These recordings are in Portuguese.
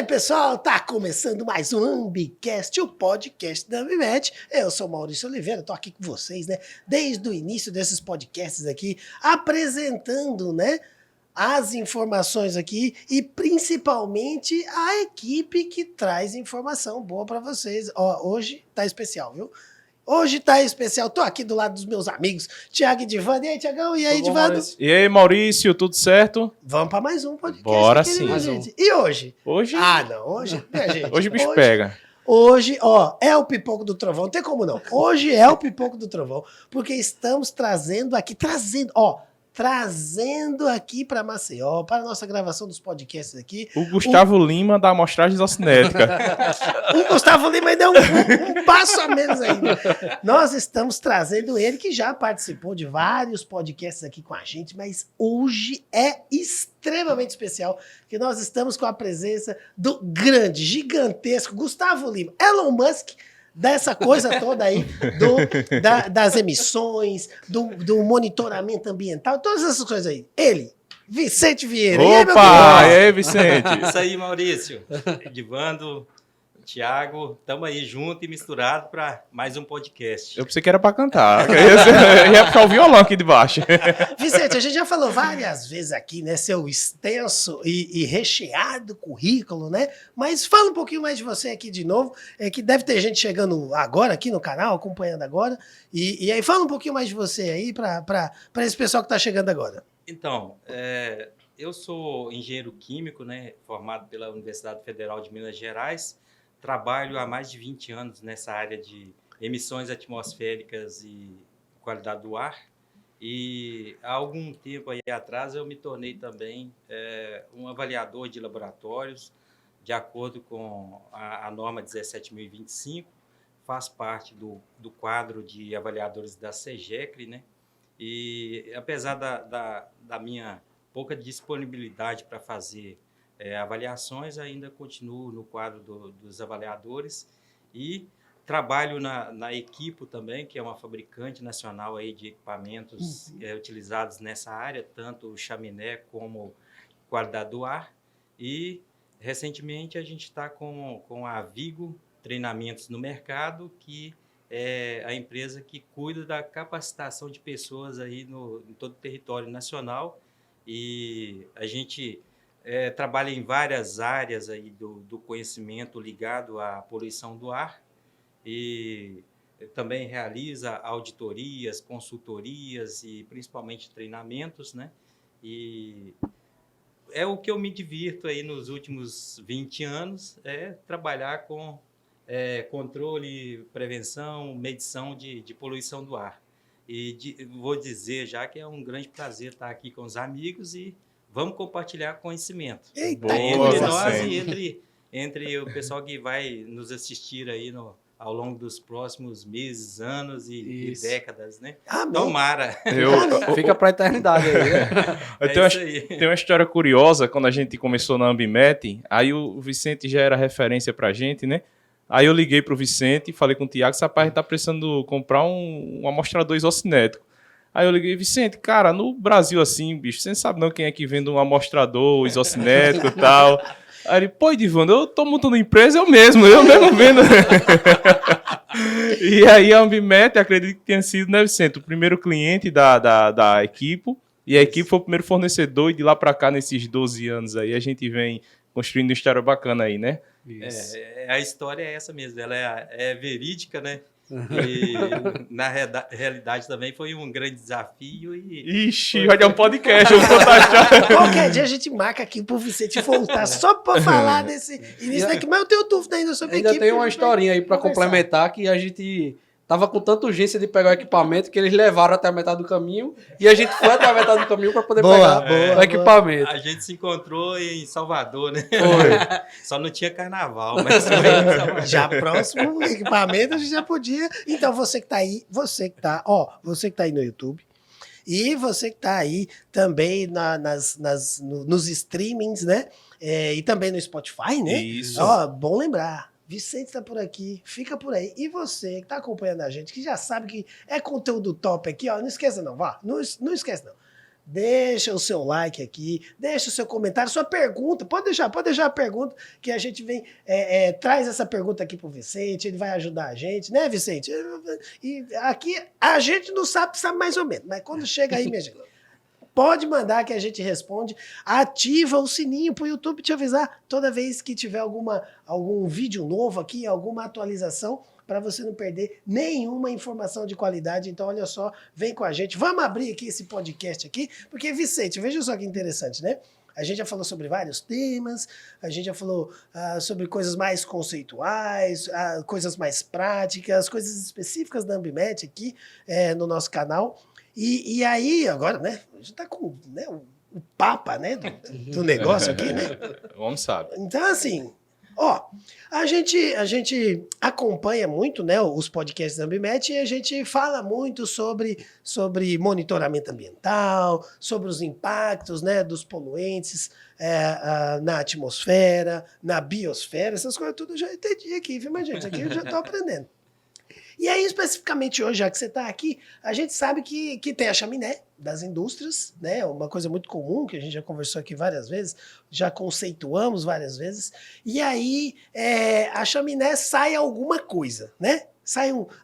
aí, pessoal, tá começando mais um Ambicast, o podcast da Ambimete. Eu sou Maurício Oliveira, tô aqui com vocês, né, desde o início desses podcasts aqui, apresentando, né, as informações aqui e principalmente a equipe que traz informação boa pra vocês. Ó, hoje tá especial, viu? Hoje tá especial, tô aqui do lado dos meus amigos, Thiago e Divando. E aí, Thiagão? E aí, Divando? E aí, Maurício, tudo certo? Vamos pra mais um podcast. Bora aqui, sim. né, gente? E hoje? Hoje? Ah, não, hoje, minha gente. Hoje o bicho pega. Hoje, ó, é o Pipoco do Trovão, não tem como não. Hoje é o Pipoco do Trovão, porque estamos trazendo aqui para Maceió, para a nossa gravação dos podcasts aqui. O Gustavo Lima da Amostragem Isocinética. O Gustavo Lima ainda é um passo a menos ainda. Nós estamos trazendo ele, que já participou de vários podcasts aqui com a gente, mas hoje é extremamente especial, que nós estamos com a presença do grande, gigantesco Gustavo Lima, Elon Musk, dessa coisa toda aí, das emissões, do monitoramento ambiental, todas essas coisas aí. Ele, Vicente Vieira. Opa! E aí, Vicente? Isso aí, Maurício. Edivando, Thiago, estamos aí junto e misturado para mais um podcast. Eu pensei que era para cantar. Eu ia puxar o violão aqui de baixo. Vicente, a gente já falou várias vezes aqui, né, seu extenso e recheado currículo, né? Mas fala um pouquinho mais de você aqui de novo, que deve ter gente chegando agora aqui no canal, acompanhando agora. E aí fala um pouquinho mais de você aí para esse pessoal que está chegando agora. Então, eu sou engenheiro químico, né, formado pela Universidade Federal de Minas Gerais. Trabalho há mais de 20 anos nessa área de emissões atmosféricas e qualidade do ar. E há algum tempo aí atrás eu me tornei também um avaliador de laboratórios, de acordo com a norma 17.025, faz parte do quadro de avaliadores da SEGECRE, né? E apesar da minha pouca disponibilidade para fazer avaliações, ainda continuo no quadro dos avaliadores e trabalho na Equipo também, que é uma fabricante nacional aí de equipamentos utilizados nessa área, tanto o chaminé como qualidade do ar. E recentemente a gente está com a Vigo Treinamentos no Mercado, que é a empresa que cuida da capacitação de pessoas aí em todo o território nacional. E a gente trabalha em várias áreas aí do conhecimento ligado à poluição do ar e também realiza auditorias, consultorias e principalmente treinamentos, né? E é o que eu me divirto aí nos últimos 20 anos, trabalhar com controle, prevenção, medição de poluição do ar. E vou dizer já que é um grande prazer estar aqui com os amigos e vamos compartilhar conhecimento. Eita, entre nós e entre o pessoal que vai nos assistir aí ao longo dos próximos meses, anos e décadas, né? Amém. Tomara. Fica para a eternidade aí, né? Tem uma história curiosa, quando a gente começou na Ambimete, aí o Vicente já era referência pra gente, né? Aí eu liguei pro Vicente e falei com o Thiago, esse rapaz tá precisando comprar um amostrador isocinético. Aí eu liguei, Vicente, cara, no Brasil assim, bicho, você não sabe não quem é que vende um amostrador isocinético e tal. Aí ele, pô, Edivando, eu tô montando empresa eu mesmo vendo. E aí a Ambimete, acredito que tenha sido, né, Vicente, o primeiro cliente da Equipo. E a Equipo foi o primeiro fornecedor e de lá pra cá, nesses 12 anos aí, a gente vem construindo uma história bacana aí, né? A história é essa mesmo, ela é verídica, né? E na realidade também foi um grande desafio. Ixi, vai dar um podcast, eu vou contar a história. Qualquer dia a gente marca aqui pro Vicente voltar só pra falar desse início daqui, mas eu tenho dúvida ainda sobre a equipe. Ainda tem uma historinha aí pra complementar, que a gente tava com tanta urgência de pegar o equipamento que eles levaram até a metade do caminho e a gente foi até a metade do caminho para poder pegar o equipamento. A gente se encontrou em Salvador, né? Foi. Só não tinha carnaval, mas foi em Salvador. Já próximo equipamento a gente já podia. Então você que tá aí, você que tá aí no YouTube e você que tá aí também nos streamings, né? E também no Spotify, né? Isso. Ó, bom lembrar. Vicente está por aqui, fica por aí. E você que está acompanhando a gente, que já sabe que é conteúdo top aqui, ó, não esqueça não, não esquece não. deixa o seu like aqui, deixa o seu comentário, sua pergunta, pode deixar a pergunta, que a gente vem, traz essa pergunta aqui pro Vicente, ele vai ajudar a gente, né, Vicente? E aqui a gente não sabe mais ou menos, mas quando chega aí, minha gente, pode mandar que a gente responde. Ativa o sininho pro YouTube te avisar toda vez que tiver algum vídeo novo aqui, alguma atualização, para você não perder nenhuma informação de qualidade. Então, olha só, vem com a gente. Vamos abrir aqui esse podcast aqui, porque, Vicente, veja só que interessante, né? A gente já falou sobre vários temas, a gente já falou sobre coisas mais conceituais, coisas mais práticas, coisas específicas da Ambimete aqui no nosso canal. E aí, agora, né, a gente tá com, né, o papa, né, do negócio aqui, né? O homem sabe. Então, assim, ó, a gente acompanha muito, né, os podcasts da Ambimete e a gente fala muito sobre monitoramento ambiental, sobre os impactos, né, dos poluentes na atmosfera, na biosfera, essas coisas tudo eu já entendi aqui, viu, mas gente, aqui eu já tô aprendendo. E aí, especificamente hoje, já que você está aqui, a gente sabe que tem a chaminé das indústrias, né? Uma coisa muito comum, que a gente já conversou aqui várias vezes, já conceituamos várias vezes. E aí, a chaminé sai alguma coisa, né?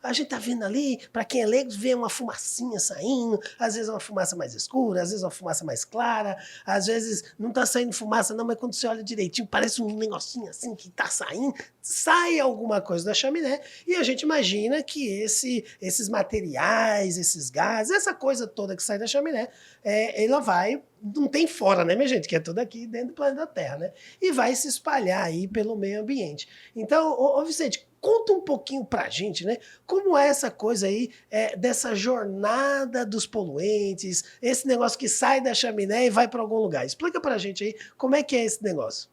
A gente tá vendo ali, para quem é leigo, vê uma fumacinha saindo, às vezes uma fumaça mais escura, às vezes uma fumaça mais clara, às vezes não tá saindo fumaça não, mas quando você olha direitinho, parece um negocinho assim que tá saindo, sai alguma coisa da chaminé, e a gente imagina que esses materiais, esses gases, essa coisa toda que sai da chaminé, ela vai, não tem fora, né, minha gente, que é tudo aqui dentro do planeta Terra, né, e vai se espalhar aí pelo meio ambiente. Então, ô Vicente, conta um pouquinho pra gente, né? Como é essa coisa aí dessa jornada dos poluentes, esse negócio que sai da chaminé e vai para algum lugar. Explica pra gente aí como é que é esse negócio.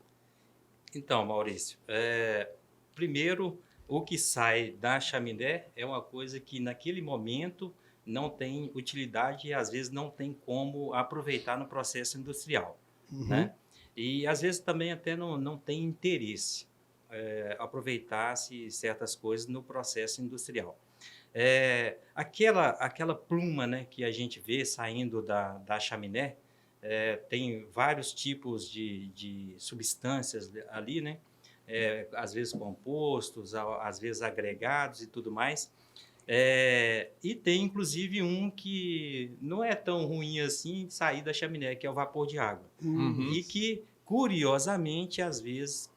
Então, Maurício, primeiro, o que sai da chaminé é uma coisa que naquele momento não tem utilidade e às vezes não tem como aproveitar no processo industrial, né? E às vezes também até não tem interesse. Aproveitar-se certas coisas no processo industrial. Aquela pluma, né, que a gente vê saindo da chaminé, tem vários tipos de substâncias ali, né? Às vezes compostos, às vezes agregados e tudo mais. E tem inclusive um que não é tão ruim assim de sair da chaminé, que é o vapor de água. E que, curiosamente, às vezes,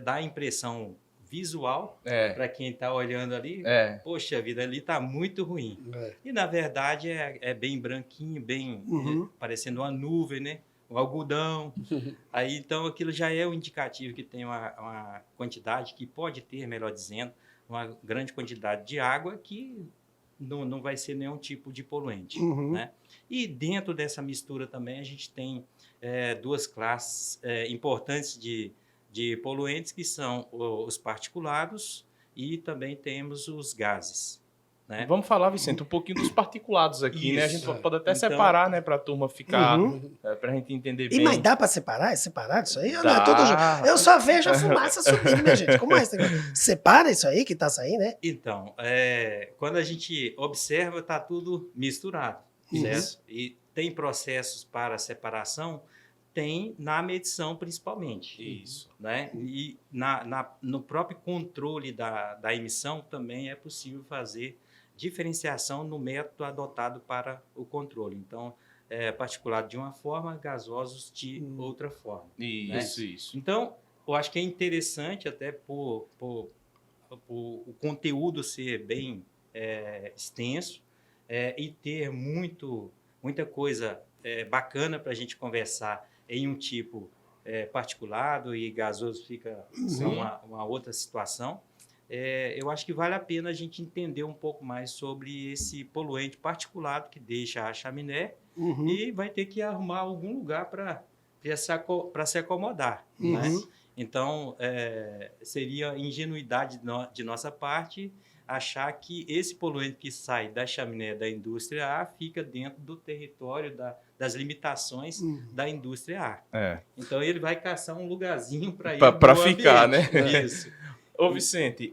dá a impressão visual para quem está olhando ali, poxa, a vida ali está muito ruim. E, na verdade, é bem branquinho, bem parecendo uma nuvem, né? Um algodão. Aí, então, aquilo já é um indicativo que tem uma quantidade, que pode ter, melhor dizendo, uma grande quantidade de água que não vai ser nenhum tipo de poluente. Né? E dentro dessa mistura também a gente tem duas classes importantes de poluentes, que são os particulados e também temos os gases. Né? Vamos falar, Vicente, um pouquinho dos particulados aqui, Isso, né? A gente pode até separar, né? Para a turma ficar, para a gente entender bem. Mas dá para separar? É separado isso aí? Dá. Eu só vejo a fumaça subindo, minha gente. Como é isso? Separa isso aí que tá saindo, né? Então, quando a gente observa, tá tudo misturado, certo? E tem processos para separação, tem na medição principalmente. Isso. Né? E no próprio controle da emissão também é possível fazer diferenciação no método adotado para o controle. Então, particulado de uma forma, gasosos de outra forma. Isso, né? Isso. Então, eu acho que é interessante até por o conteúdo ser bem extenso e ter muita coisa bacana para a gente conversar em um tipo particulado, e gasoso fica uma outra situação. Eu acho que vale a pena a gente entender um pouco mais sobre esse poluente particulado que deixa a chaminé e vai ter que arrumar algum lugar para se acomodar. Né? Então, seria ingenuidade de nossa parte achar que esse poluente que sai da chaminé da indústria A fica dentro do território das limitações da indústria A. Então, ele vai caçar um lugarzinho para ir para ficar, ambiente. né? Isso. Ô, Vicente,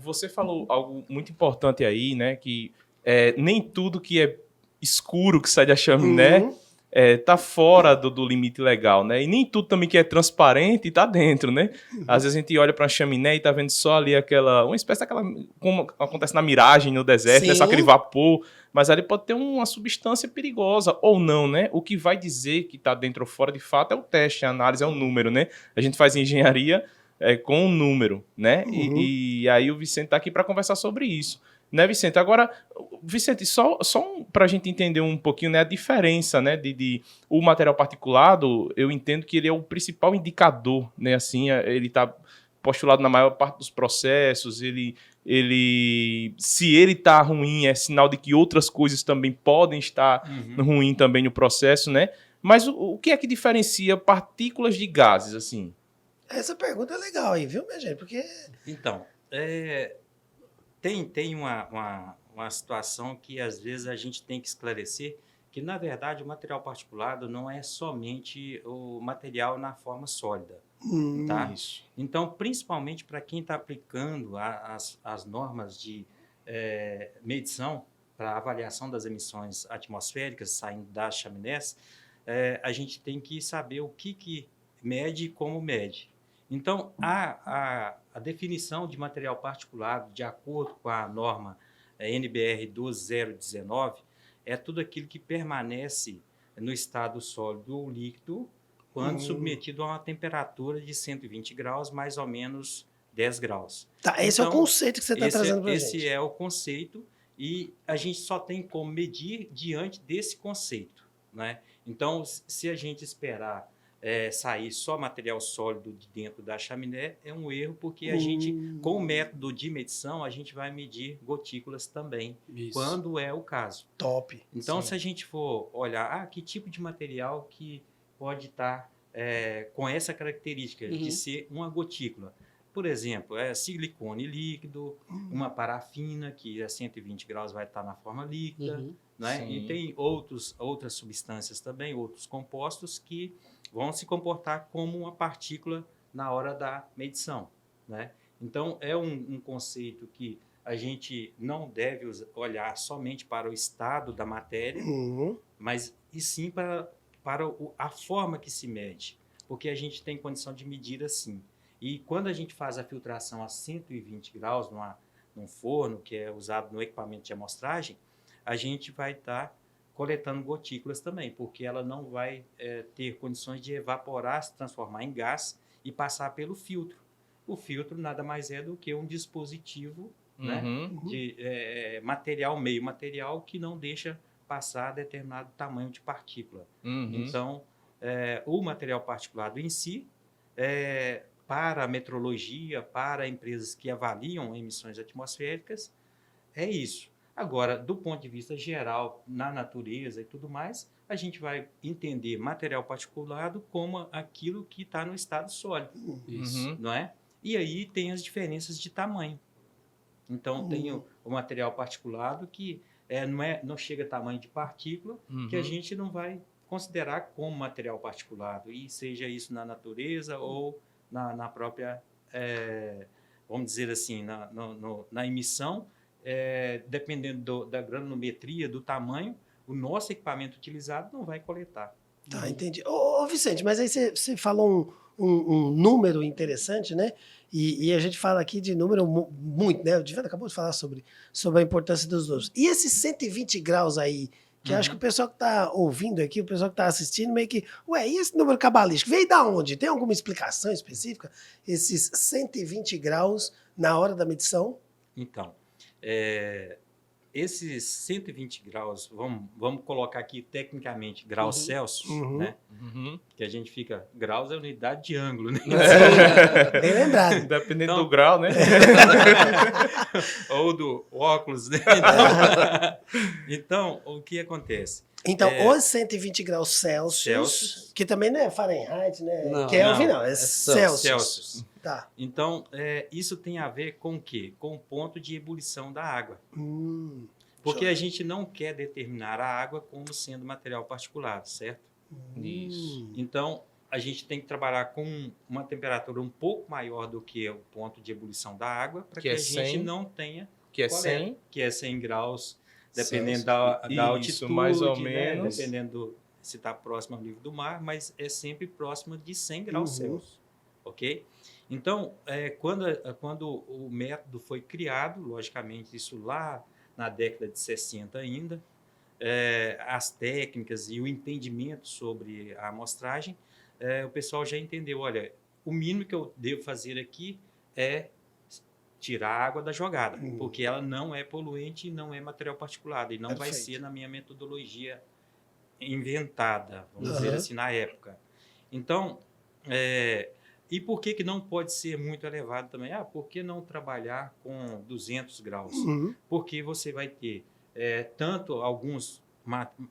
você falou algo muito importante aí, né? Que nem tudo que é escuro que sai da chaminé tá fora do limite legal, né? E nem tudo também que é transparente tá dentro, né? Às vezes a gente olha para a chaminé e tá vendo só ali uma espécie daquela, como acontece na miragem no deserto, né? Só aquele vapor, mas ali pode ter uma substância perigosa ou não, né? O que vai dizer que tá dentro ou fora de fato é o teste, a análise, é o número, né? A gente faz engenharia com um número, né? E aí o Vicente tá aqui para conversar sobre isso. Né, Vicente? Agora, Vicente, só para a gente entender um pouquinho, né, a diferença, né, o material particulado, eu entendo que ele é o principal indicador, né, assim, ele está postulado na maior parte dos processos, se ele está ruim, é sinal de que outras coisas também podem estar ruim também no processo, né? Mas o que é que diferencia partículas de gases, assim? Essa pergunta é legal aí, viu, minha gente? Porque... Então, Tem uma situação que às vezes a gente tem que esclarecer, que na verdade o material particulado não é somente o material na forma sólida. Tá? Isso. Então, principalmente para quem está aplicando as normas de medição para avaliação das emissões atmosféricas saindo das chaminés, a gente tem que saber o que mede e como mede. Então, a definição de material particulado, de acordo com a norma NBR 12019, é tudo aquilo que permanece no estado sólido ou líquido quando submetido a uma temperatura de 120 graus, mais ou menos 10 graus. Tá, esse é o conceito que você está trazendo para a gente. Esse é o conceito e a gente só tem como medir diante desse conceito, né? Então, se a gente esperar sair só material sólido de dentro da chaminé, é um erro, porque a gente, com o método de medição, a gente vai medir gotículas também, quando é o caso. Top. Então, se a gente for olhar, que tipo de material que pode estar com essa característica de ser uma gotícula? Por exemplo, silicone líquido, uma parafina, que a 120 graus vai estar na forma líquida, né? E tem outras substâncias também, outros compostos que vão se comportar como uma partícula na hora da medição, né? Então, é um conceito que a gente não deve olhar somente para o estado da matéria, mas e sim para a forma que se mede, porque a gente tem condição de medir assim. E quando a gente faz a filtração a 120 graus num forno, que é usado no equipamento de amostragem, a gente vai estar coletando gotículas também, porque ela não vai ter condições de evaporar, se transformar em gás e passar pelo filtro. O filtro nada mais é do que um dispositivo né, de meio material que não deixa passar determinado tamanho de partícula. Então, o material particulado em si, para a metrologia, para empresas que avaliam emissões atmosféricas, é isso. Agora, do ponto de vista geral, na natureza e tudo mais, a gente vai entender material particulado como aquilo que está no estado sólido, não é? E aí tem as diferenças de tamanho. Então, tem o material particulado que não chega a tamanho de partícula, que a gente não vai considerar como material particulado, e seja isso na natureza ou na própria, vamos dizer assim, na emissão, dependendo da granulometria, do tamanho, o nosso equipamento utilizado não vai coletar. Tá, entendi. Ô, Vicente, mas aí você falou um número interessante, né? E a gente fala aqui de número muito, né? O Divino acabou de falar sobre a importância dos números. E esses 120 graus aí, que eu acho que o pessoal que está ouvindo aqui, o pessoal que está assistindo, meio que, e esse número cabalístico? Veio da onde? Tem alguma explicação específica? Esses 120 graus na hora da medição? Então, esses 120 graus, vamos colocar aqui tecnicamente graus Celsius, né? Que a gente fica, graus é unidade de ângulo, né? Bem lembrado. Dependendo do grau, né? Ou do óculos, né? Então, o que acontece? Então, os 120 graus Celsius, que também não é Fahrenheit, né? Kelvin, não, é Celsius. Tá. Então, isso tem a ver com o quê? Com o ponto de ebulição da água. Porque a gente não quer determinar a água como sendo material particulado, certo? Isso. Então, a gente tem que trabalhar com uma temperatura um pouco maior do que o ponto de ebulição da água, para que a gente não tenha... Que é 100? Que é 100 graus dependendo da Isso, altitude, mais ou né? menos. Dependendo se está próximo ao nível do mar, mas é sempre próximo de 100 graus Celsius, ok? Então, quando o método foi criado, logicamente, isso lá na década de 60 ainda, as técnicas e o entendimento sobre a amostragem, o pessoal já entendeu, olha, o mínimo que eu devo fazer aqui é tirar a água da jogada, porque ela não é poluente e não é material particulado, e não vai ser na minha metodologia inventada, vamos dizer assim, na época. Então, e por que não pode ser muito elevado também? Por que não trabalhar com 200 graus? Porque você vai ter tanto alguns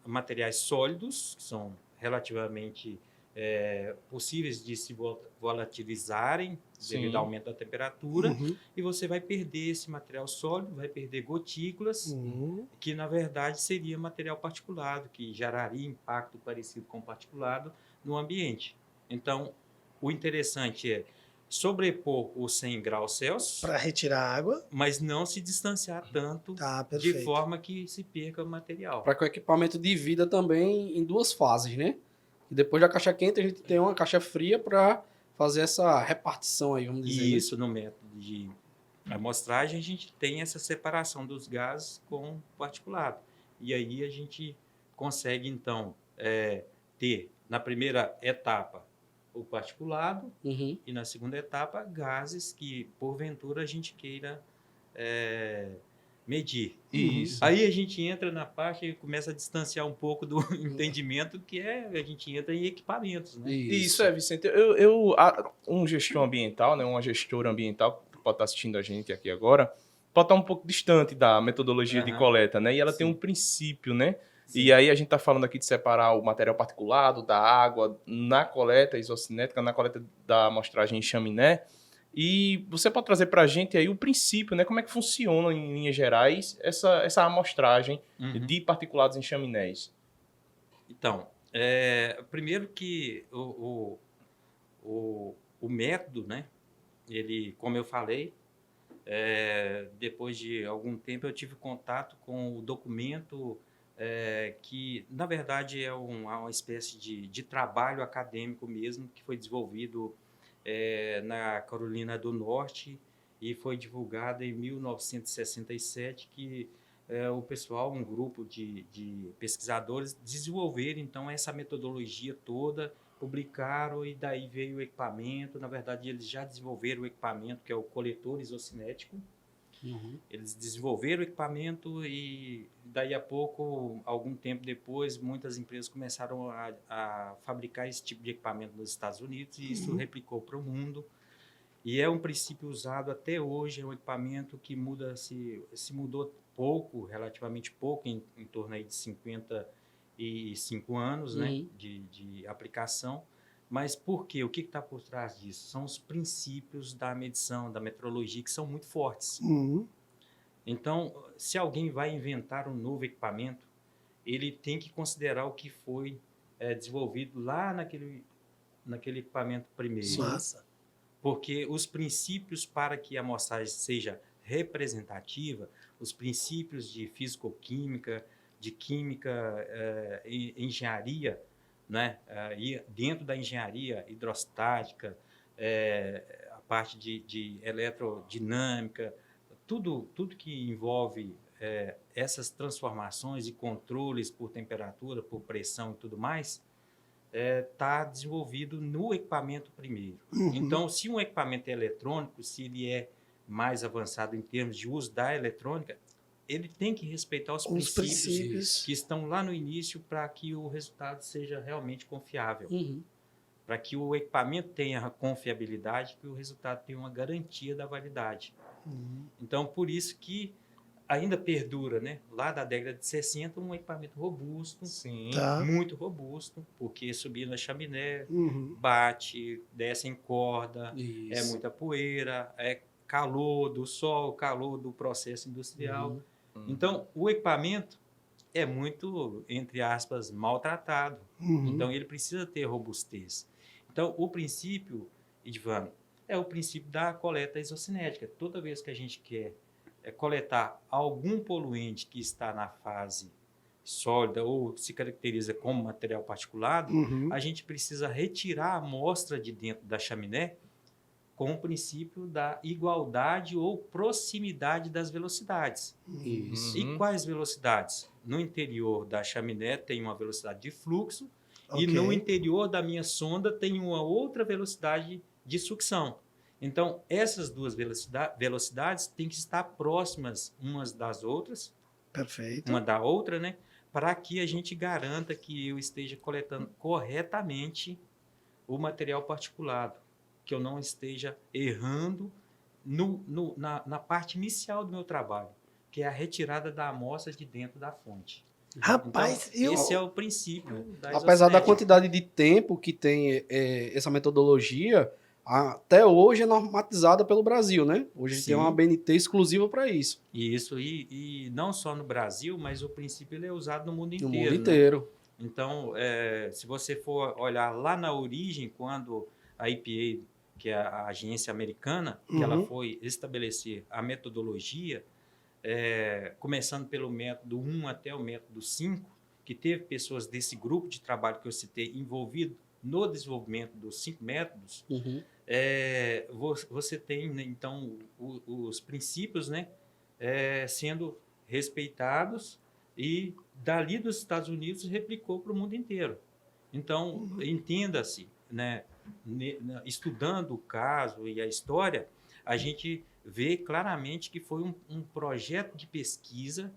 materiais sólidos, que são relativamente possíveis de se volatilizarem devido ao aumento da temperatura, e você vai perder esse material sólido, vai perder gotículas, que na verdade seria material particulado, que geraria impacto parecido com particulado no ambiente. Então, o interessante é sobrepor os 100 graus Celsius para retirar a água, mas não se distanciar tanto de forma que se perca o material. Para que o equipamento divida também em duas fases, né? E depois da caixa quente a gente tem uma caixa fria para fazer essa repartição aí, vamos dizer. Isso, no método de amostragem a gente tem essa separação dos gases com o particulado. E aí a gente consegue então ter na primeira etapa o particulado e na segunda etapa gases que porventura a gente queira medir. Isso. Aí a gente entra na parte e começa a distanciar um pouco do entendimento que a gente entra em equipamentos, né? Isso Vicente. Um gestor ambiental, né, uma gestora ambiental que pode estar assistindo a gente aqui agora, pode estar um pouco distante da metodologia de coleta, né? E ela tem um princípio, né? Sim. E aí a gente está falando aqui de separar o material particulado da água na coleta isocinética, na coleta da amostragem em chaminé. E você pode trazer para a gente aí o princípio, né? Como é que funciona, em linhas gerais, essa amostragem de particulados em chaminés? Então, primeiro que o método, né? Ele, como eu falei, depois de algum tempo eu tive contato com o documento que, na verdade, é uma espécie de trabalho acadêmico mesmo, que foi desenvolvido na Carolina do Norte e foi divulgado em 1967, que o pessoal, um grupo de pesquisadores, desenvolveram então essa metodologia toda, publicaram e daí veio o equipamento. Na verdade, eles já desenvolveram o equipamento, que é o coletor isocinético. Eles desenvolveram o equipamento e daí a pouco, algum tempo depois, muitas empresas começaram a fabricar esse tipo de equipamento nos Estados Unidos e isso replicou para o mundo. E é um princípio usado até hoje, é um equipamento que se mudou pouco, relativamente pouco, em torno aí de 55 anos, né, de aplicação. Mas por quê? O que está por trás disso? São os princípios da medição, da metrologia, que são muito fortes. Então, se alguém vai inventar um novo equipamento, ele tem que considerar o que foi desenvolvido lá naquele equipamento primeiro. Massa. Porque os princípios para que a amostragem seja representativa, os princípios de físico-química, de química e engenharia, né? E dentro da engenharia hidrostática, a parte de eletrodinâmica, tudo que envolve essas transformações e controles por temperatura, por pressão e tudo mais, está desenvolvido no equipamento primeiro. Então, se um equipamento é eletrônico, se ele é mais avançado em termos de uso da eletrônica, ele tem que respeitar os princípios que estão lá no início para que o resultado seja realmente confiável. Para que o equipamento tenha confiabilidade, que o resultado tenha uma garantia da validade. Então, por isso que ainda perdura, né? Lá da década de 60, um equipamento robusto, muito robusto, porque subir na chaminé, bate, desce em corda, é muita poeira, é calor do sol, calor do processo industrial. Então, o equipamento é muito, entre aspas, maltratado. Então, ele precisa ter robustez. Então, o princípio, Edvano, é o princípio da coleta isocinética. Toda vez que a gente quer coletar algum poluente que está na fase sólida ou se caracteriza como material particulado, a gente precisa retirar a amostra de dentro da chaminé com o princípio da igualdade ou proximidade das velocidades. Isso. E quais velocidades? No interior da chaminé tem uma velocidade de fluxo e Ok. no interior da minha sonda tem uma outra velocidade de sucção. Então, essas duas velocidades têm que estar próximas umas das outras, Perfeito. uma da outra, né? Para que a gente garanta que eu esteja coletando corretamente o material particulado, que eu não esteja errando na parte inicial do meu trabalho, que é a retirada da amostra de dentro da fonte. Rapaz, Então, esse é o princípio da Apesar da isocinética. quantidade de tempo que tem essa metodologia, até hoje é normatizada pelo Brasil, né? Hoje a gente tem Sim. uma ABNT exclusiva para isso, Isso, e não só no Brasil, mas o princípio ele é usado no mundo no inteiro. mundo né? inteiro. Então, se você for olhar lá na origem, quando a EPA, que é a agência americana, que ela foi estabelecer a metodologia, começando pelo método 1 até o método 5, que teve pessoas desse grupo de trabalho que eu citei envolvido no desenvolvimento dos 5 métodos, você tem, né, então, os princípios, né, sendo respeitados e dali dos Estados Unidos replicou para o mundo inteiro. Então, entenda-se, né, estudando o caso e a história, a gente vê claramente que foi um projeto de pesquisa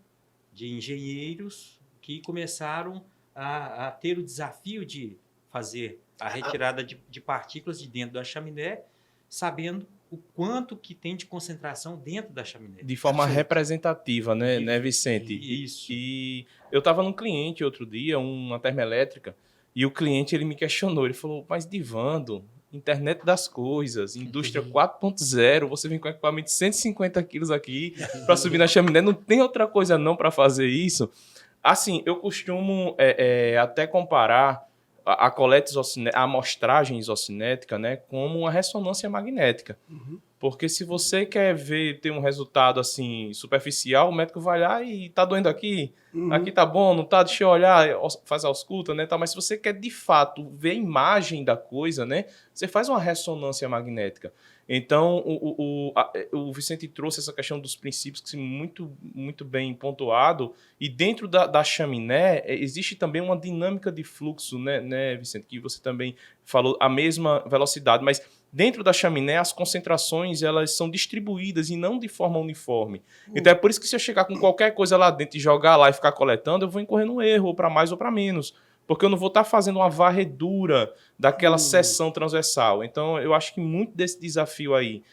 de engenheiros que começaram a ter o desafio de fazer a retirada de partículas de dentro da chaminé, sabendo o quanto que tem de concentração dentro da chaminé. De forma representativa, né, Vicente? Isso. E eu estava num cliente outro dia, uma termoelétrica, e o cliente ele me questionou, ele falou, mas Divando, internet das coisas, indústria 4.0, você vem com equipamento de 150 quilos aqui para subir na chaminé, não tem outra coisa não para fazer isso? Assim, eu costumo até comparar a coleta isocinética, a amostragem isocinética, né, como uma ressonância magnética. Porque se você quer ter um resultado assim superficial, o médico vai lá e tá doendo aqui, aqui tá bom, não tá, deixa eu olhar, faz a ausculta, né, tá, mas se você quer de fato ver a imagem da coisa, né, você faz uma ressonância magnética. Então, o Vicente trouxe essa questão dos princípios que muito, muito bem pontuado, e dentro da chaminé existe também uma dinâmica de fluxo, né, Vicente, que você também falou, a mesma velocidade, mas dentro da chaminé as concentrações elas são distribuídas e não de forma uniforme. Então é por isso que se eu chegar com qualquer coisa lá dentro e jogar lá e ficar coletando, eu vou incorrer no erro, ou para mais ou para menos. Porque eu não vou estar fazendo uma varredura daquela seção transversal. Então, eu acho que muito desse desafio aí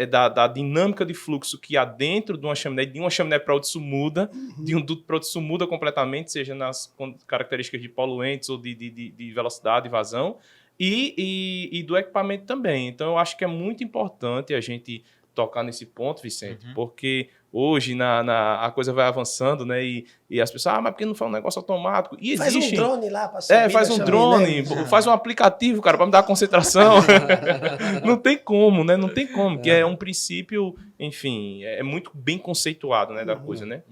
da dinâmica de fluxo que há dentro de uma chaminé para outra isso muda, de um duto para outro isso muda completamente, seja nas características de poluentes ou de velocidade e vazão, e do equipamento também. Então, eu acho que é muito importante a gente tocar nesse ponto, Vicente, porque hoje a coisa vai avançando, né? E as pessoas, mas por que não faz um negócio automático? E Faz um existe. drone lá para subir. Faz um drone, faz um aplicativo, cara, para me dar concentração. Não tem como, né? Não tem como, que é um princípio, enfim, é muito bem conceituado, né, da coisa, né?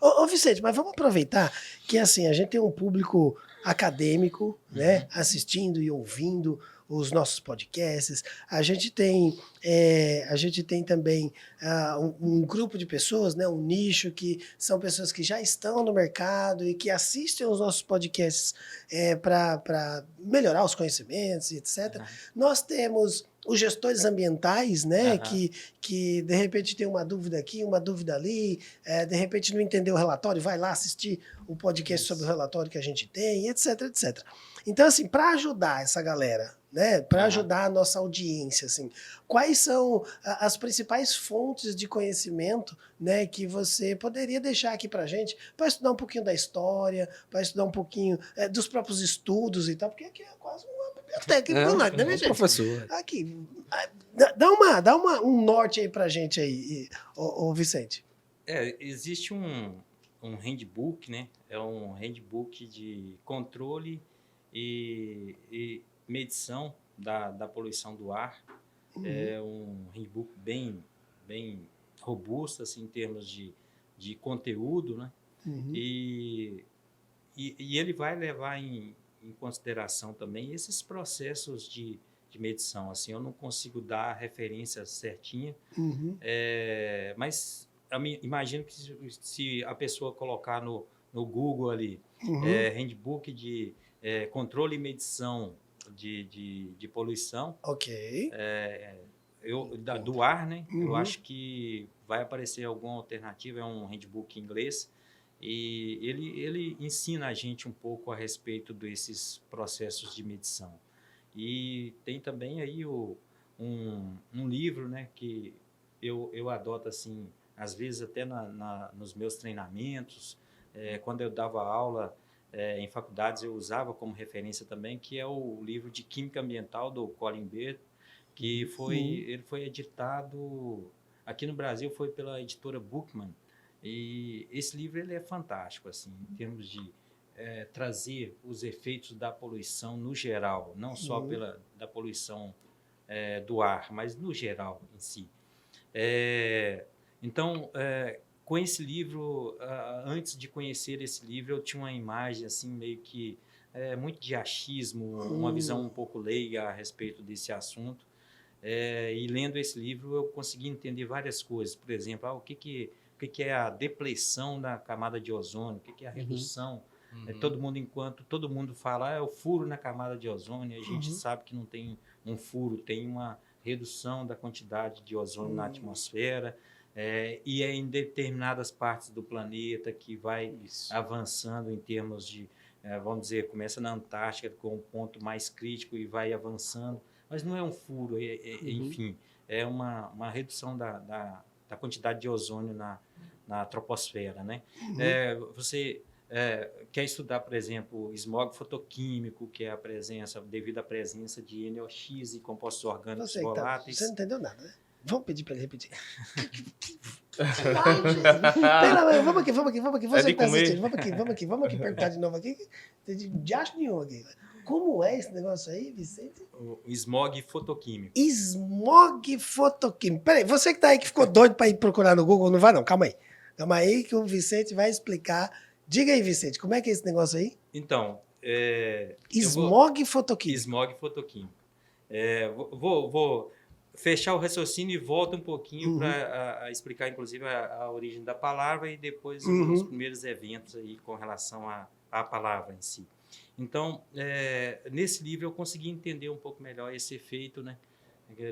Ô, Vicente, mas vamos aproveitar que assim, a gente tem um público acadêmico, né, assistindo e ouvindo os nossos podcasts. A gente tem também um grupo de pessoas, né, um nicho que são pessoas que já estão no mercado e que assistem os nossos podcasts para melhorar os conhecimentos e etc. Nós temos os gestores ambientais, né, que de repente tem uma dúvida aqui, uma dúvida ali, de repente não entendeu o relatório, vai lá assistir o podcast sobre o relatório que a gente tem, etc, etc. Então, assim, para ajudar essa galera, né, para ajudar a nossa audiência, assim, quais são as principais fontes de conhecimento, né, que você poderia deixar aqui para a gente, para estudar um pouquinho da história, para estudar um pouquinho dos próprios estudos e tal, porque aqui é quase uma biblioteca, né, minha gente? Professor. Aqui, dá um norte aí para a gente aí, ô Vicente. Existe um handbook, né? É um handbook de controle e medição da poluição do ar. É um handbook bem robusto assim, em termos de conteúdo, né? E ele vai levar em consideração também esses processos de medição. Assim, eu não consigo dar a referência certinha, mas imagino que se a pessoa colocar no Google ali, handbook de controle e medição de poluição, do ar, né? Eu acho que vai aparecer alguma alternativa, é um handbook em inglês, e ele ensina a gente um pouco a respeito desses processos de medição. E tem também aí um livro, né, que eu adoto assim, às vezes até nos meus treinamentos, quando eu dava aula em faculdades eu usava como referência também, que é o livro de Química Ambiental do Colin Beard, que ele foi editado aqui no Brasil, foi pela editora Bookman. E esse livro ele é fantástico, assim, em termos de trazer os efeitos da poluição no geral, não só da poluição do ar, mas no geral em si. Então, com esse livro, antes de conhecer esse livro, eu tinha uma imagem assim meio que muito de achismo, uma visão um pouco leiga a respeito desse assunto. E lendo esse livro, eu consegui entender várias coisas. Por exemplo, o que é a depleção da camada de ozônio, o que é a redução. Todo mundo fala, é o furo na camada de ozônio, a gente sabe que não tem um furo, tem uma redução da quantidade de ozônio na atmosfera, e é em determinadas partes do planeta que vai avançando em termos de, vamos dizer, começa na Antártica com um ponto mais crítico e vai avançando, mas não é um furo, enfim, é uma redução da quantidade de ozônio na troposfera, né? Você quer estudar, por exemplo, smog fotoquímico, que é devido à presença de NOx e compostos orgânicos voláteis. Você não entendeu nada, né? Vamos pedir para ele repetir. Pera, vamos aqui. Você que tá assistindo, vamos aqui perguntar de novo aqui. De acho nenhum aqui. Como é esse negócio aí, Vicente? O smog fotoquímico. Smog fotoquímico. Peraí, você que tá aí que ficou doido para ir procurar no Google, não vai não, calma aí. Calma aí que o Vicente vai explicar. Diga aí, Vicente, como é que é esse negócio aí? Então, smog fotoquímico. Smog fotoquímico. Vou fechar o raciocínio e volto um pouquinho para explicar, inclusive, a origem da palavra e depois os primeiros eventos aí com relação à palavra em si. Então, nesse livro eu consegui entender um pouco melhor esse efeito, né,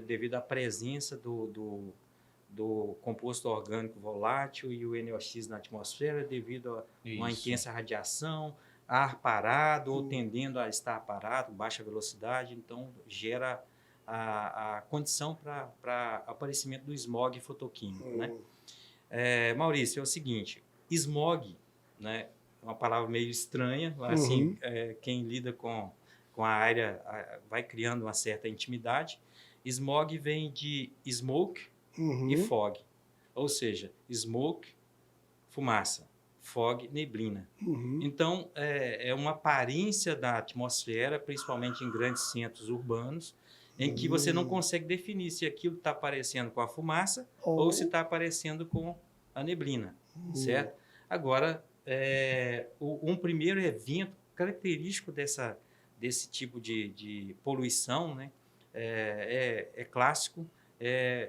devido à presença do composto orgânico volátil e o NOx na atmosfera devido a uma intensa radiação, ar parado ou tendendo a estar parado, baixa velocidade, então gera a condição para aparecimento do smog fotoquímico, né? Maurício, é o seguinte, smog, né, é uma palavra meio estranha, assim, quem lida com a área vai criando uma certa intimidade. Smog vem de smoke e fog, ou seja, smoke, fumaça, fog, neblina. Então, é uma aparência da atmosfera, principalmente em grandes centros urbanos, em que você não consegue definir se aquilo está aparecendo com a fumaça ou se está aparecendo com a neblina, certo? Agora, um primeiro evento característico desse tipo de poluição, né, é clássico,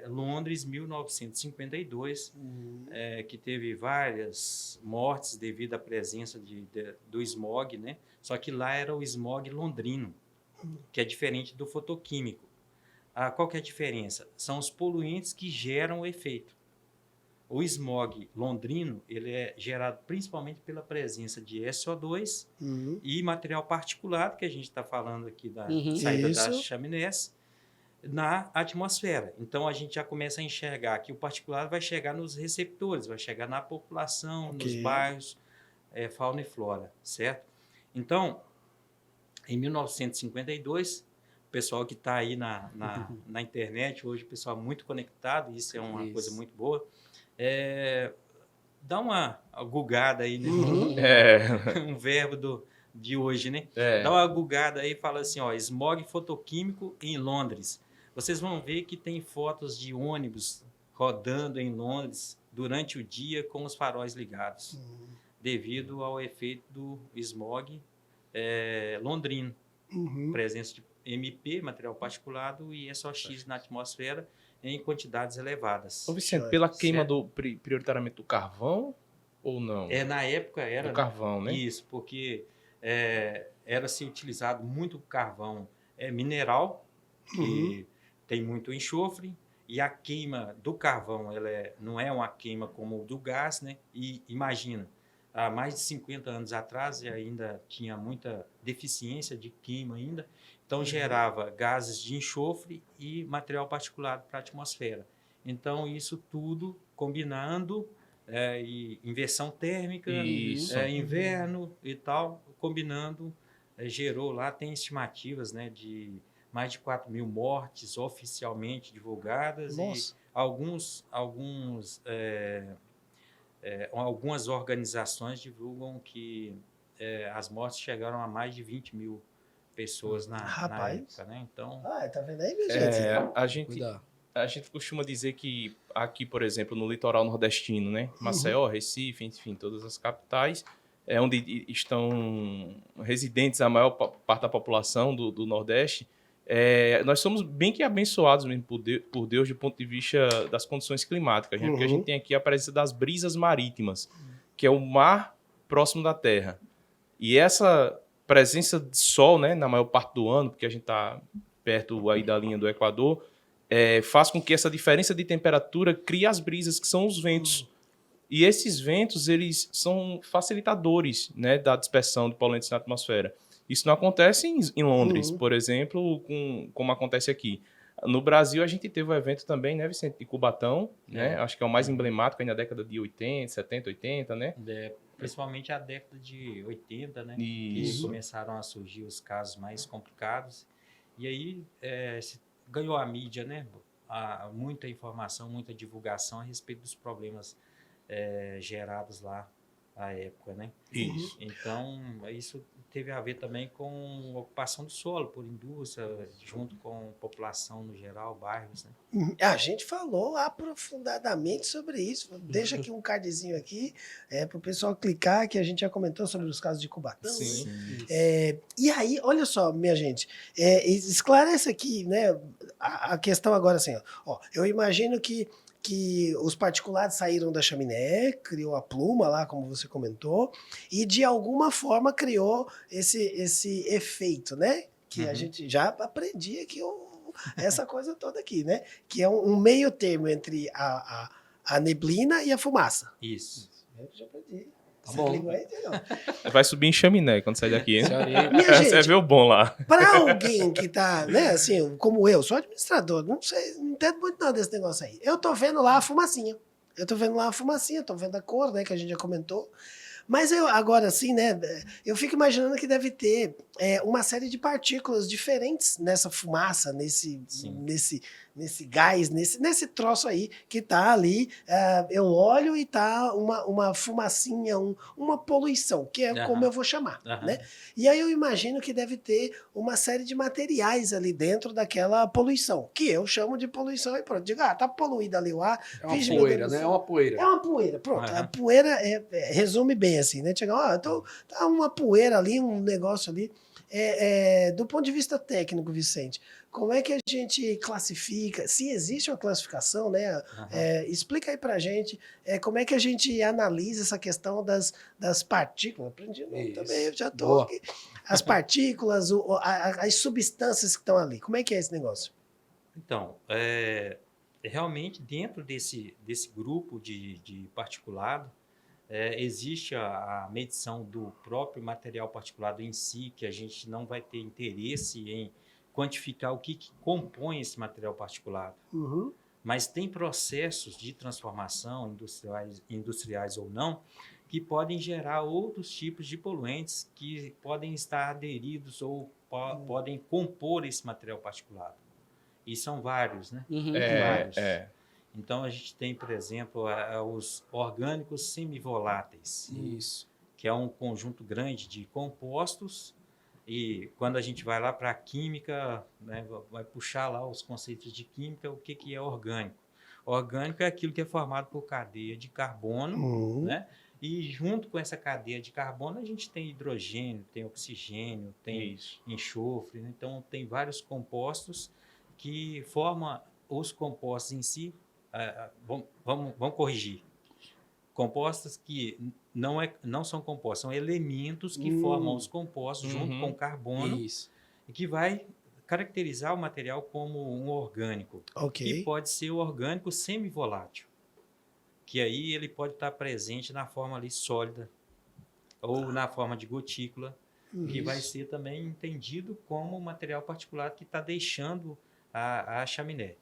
Londres, 1952, que teve várias mortes devido à presença do smog, né? Só que lá era o smog londrino, que é diferente do fotoquímico. Qual que é a diferença? São os poluentes que geram o efeito. O smog londrino ele é gerado principalmente pela presença de SO2 e material particulado, que a gente está falando aqui da saída das chaminés, na atmosfera. Então, a gente já começa a enxergar que o particulado vai chegar nos receptores, vai chegar na população, nos bairros, fauna e flora, certo? Então, em 1952, o pessoal que está aí na internet, hoje o pessoal muito conectado, isso é uma coisa muito boa, dá uma gugada aí, né? Um verbo de hoje, né? Dá uma gugada aí e fala assim, smog fotoquímico em Londres. Vocês vão ver que tem fotos de ônibus rodando em Londres durante o dia com os faróis ligados, devido ao efeito do smog londrino. Presença de MP, material particulado, e SOx na atmosfera em quantidades elevadas. Ô Vicente, pela queima prioritariamente do carvão ou não? Na época era... Do carvão, né? Isso, porque era-se utilizado muito carvão mineral, que tem muito enxofre, e a queima do carvão não é uma queima como o do gás, né? E imagina, há mais de 50 anos atrás ainda tinha muita deficiência de queima ainda, então gerava gases de enxofre e material particulado para a atmosfera. Então isso tudo combinando, e inversão térmica, inverno e tal, combinando, gerou lá, tem estimativas, né, de mais de 4.000 mortes oficialmente divulgadas. Nossa. E algumas organizações divulgam que as mortes chegaram a mais de 20.000 pessoas na época, né? Então, tá vendo aí, minha gente? A gente costuma dizer que aqui, por exemplo, no litoral nordestino, né? Maceió, Recife, enfim, todas as capitais, onde estão residentes a maior parte da população do Nordeste, nós somos bem que abençoados mesmo por Deus do ponto de vista das condições climáticas, né? Porque a gente tem aqui a presença das brisas marítimas, que é o mar próximo da Terra. E essa presença de sol, né, na maior parte do ano, porque a gente está perto aí da linha do Equador, faz com que essa diferença de temperatura crie as brisas, que são os ventos. E esses ventos, eles são facilitadores, né, da dispersão de poluentes na atmosfera. Isso não acontece em Londres, por exemplo, como acontece aqui. No Brasil, a gente teve um evento também, né, Vicente, de Cubatão, né? Acho que é o mais emblemático aí na década de 80, 70, 80, né? Principalmente a década de 80, né? Isso. Que começaram a surgir os casos mais complicados. E aí ganhou a mídia, né? Muita informação, muita divulgação a respeito dos problemas gerados lá à época, né? Isso. Então, isso teve a ver também com a ocupação do solo por indústria, junto com a população no geral, bairros, né? A gente falou aprofundadamente sobre isso. Deixa aqui um cardzinho aqui para o pessoal clicar, que a gente já comentou sobre os casos de Cubatão. Sim. Né? E aí, olha só, minha gente, esclarece aqui, né, a questão agora assim. Ó, eu imagino que os particulados saíram da chaminé, criou a pluma lá, como você comentou, e de alguma forma criou esse efeito, né? Que a gente já aprendia aqui essa coisa toda aqui, né? Que é um meio termo entre a neblina e a fumaça. Isso. Eu já aprendi. Tá bom. Aí, entendeu? Vai subir em chaminé quando sair daqui, hein? Minha gente, Você vê o bom lá. para alguém que tá, né, assim, como eu, sou administrador, não sei, não entendo muito nada desse negócio aí. Eu tô vendo lá a fumacinha. Tô vendo a cor, né, que a gente já comentou. Mas eu, agora, assim, né, eu fico imaginando que deve ter uma série de partículas diferentes nessa fumaça, nesse gás, nesse troço aí que tá ali. Eu olho e tá uma fumacinha, uma poluição, que é como eu vou chamar, né? E aí eu imagino que deve ter uma série de materiais ali dentro daquela poluição, que eu chamo de poluição e pronto. Digo, tá poluído ali o ar. É uma poeira, né? É uma poeira. É uma poeira, pronto. A poeira resume bem assim, né? Chega, tá uma poeira ali, um negócio ali. Do ponto de vista técnico, Vicente, como é que a gente classifica? Se existe uma classificação, né? Explica aí pra gente como é que a gente analisa essa questão das partículas. Aprendi também, eu já tô aqui. As partículas, as substâncias que estão ali. Como é que é esse negócio? Então, realmente dentro desse grupo de particulado, existe a medição do próprio material particulado em si, que a gente não vai ter interesse em quantificar o que compõe esse material particulado. Mas tem processos de transformação, industriais ou não, que podem gerar outros tipos de poluentes que podem estar aderidos ou podem compor esse material particulado. E são vários, né? Vários. Então, a gente tem, por exemplo, os orgânicos semivoláteis. Isso. Que é um conjunto grande de compostos. E quando a gente vai lá para a química, né, vai puxar lá os conceitos de química, o que é orgânico. Orgânico é aquilo que é formado por cadeia de carbono, né? E junto com essa cadeia de carbono, a gente tem hidrogênio, tem oxigênio, tem enxofre, né? Então tem vários compostos que formam os compostos em si. Vamos corrigir. Compostos que não são compostos, são elementos que formam os compostos junto com o carbono e que vai caracterizar o material como um orgânico, que pode ser o orgânico semivolátil, que aí ele pode estar presente na forma ali sólida ou na forma de gotícula, que vai ser também entendido como material particulado que está deixando a chaminé.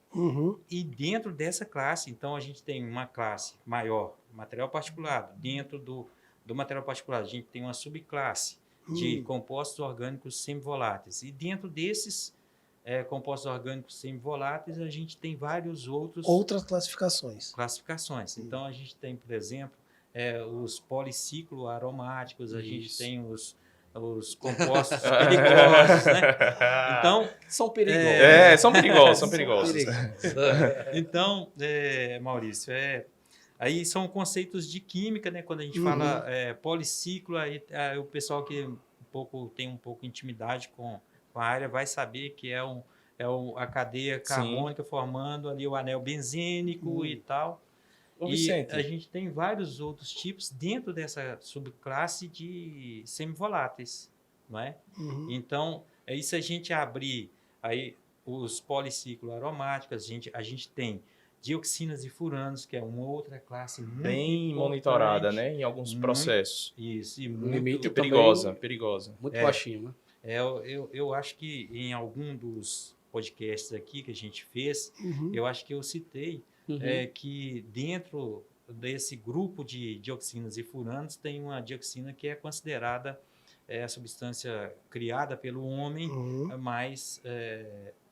E dentro dessa classe, então, a gente tem uma classe maior, material particulado. Dentro do material particulado, a gente tem uma subclasse de compostos orgânicos semivoláteis. E dentro desses compostos orgânicos semivoláteis, a gente tem vários outras classificações. Então, a gente tem, por exemplo, os policicloaromáticos, a gente tem os compostos perigosos, né? Então, são perigosos. São perigosos. Então, Maurício, aí são conceitos de química, né? Quando a gente fala policiclo, aí o pessoal que tem um pouco intimidade com a área vai saber que é a cadeia carbônica formando ali o anel benzênico e tal. Vicente. E a gente tem vários outros tipos dentro dessa subclasse de semivoláteis, não é? Então, aí se a gente abrir aí os policicloaromáticos, a gente tem dioxinas e furanos, que é uma outra classe muito bem monitorada, né? Em alguns processos. Isso, e muito perigosa. Muito baixinho, né? Eu acho que em algum dos podcasts aqui que a gente fez, eu acho que eu citei que dentro desse grupo de dioxinas e furanos tem uma dioxina que é considerada a substância criada pelo homem mais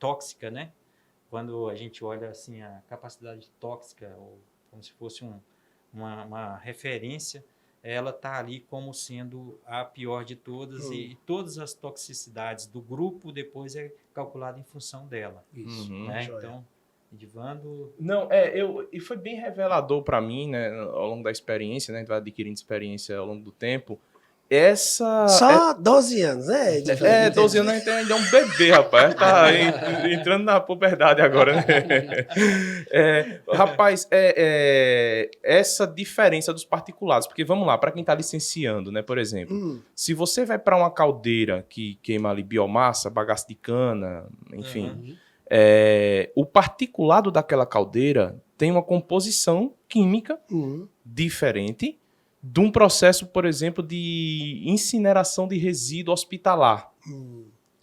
tóxica, né? Quando a gente olha assim a capacidade tóxica, ou como se fosse uma referência, ela está ali como sendo a pior de todas e todas as toxicidades do grupo depois é calculada em função dela. Isso. Né? Então, Edivando... Não, e foi bem revelador para mim, né, ao longo da experiência, né, a gente vai adquirindo experiência ao longo do tempo. Só 12 anos, né? 12 anos a gente ainda é um bebê, rapaz. Tá entrando na puberdade agora, né? Rapaz, essa diferença dos particulados, porque vamos lá, para quem está licenciando, né, por exemplo, se você vai para uma caldeira que queima ali biomassa, bagaço de cana, enfim, o particulado daquela caldeira tem uma composição química diferente de um processo, por exemplo, de incineração de resíduo hospitalar,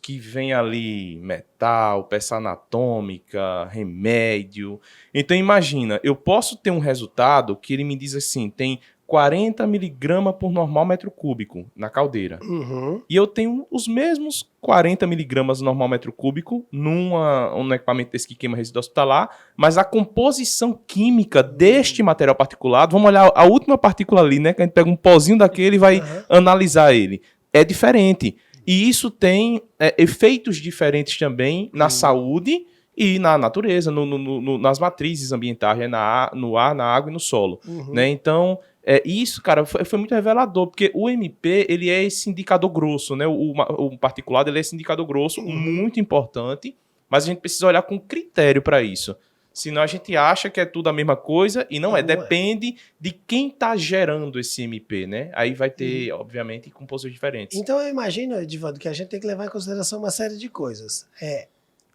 que vem ali metal, peça anatômica, remédio. Então, imagina, eu posso ter um resultado que ele me diz assim, tem 40 miligramas por normal metro cúbico na caldeira. E eu tenho os mesmos 40 miligramas normal metro cúbico num equipamento desse que queima resíduo hospitalar, mas a composição química deste material particulado, vamos olhar a última partícula ali, né? Que a gente pega um pozinho daquele e vai analisar ele. É diferente. E isso tem efeitos diferentes também na saúde e na natureza, nas matrizes ambientais, né? No ar, na água e no solo. Né? Então, isso, cara, foi muito revelador, porque o MP, ele é esse indicador grosso, né? O particulado, ele é esse indicador grosso, muito importante, mas a gente precisa olhar com critério para isso. Senão a gente acha que é tudo a mesma coisa e não é. Depende de quem está gerando esse MP, né? Aí vai ter, obviamente, composições diferentes. Então eu imagino, Edivando, que a gente tem que levar em consideração uma série de coisas.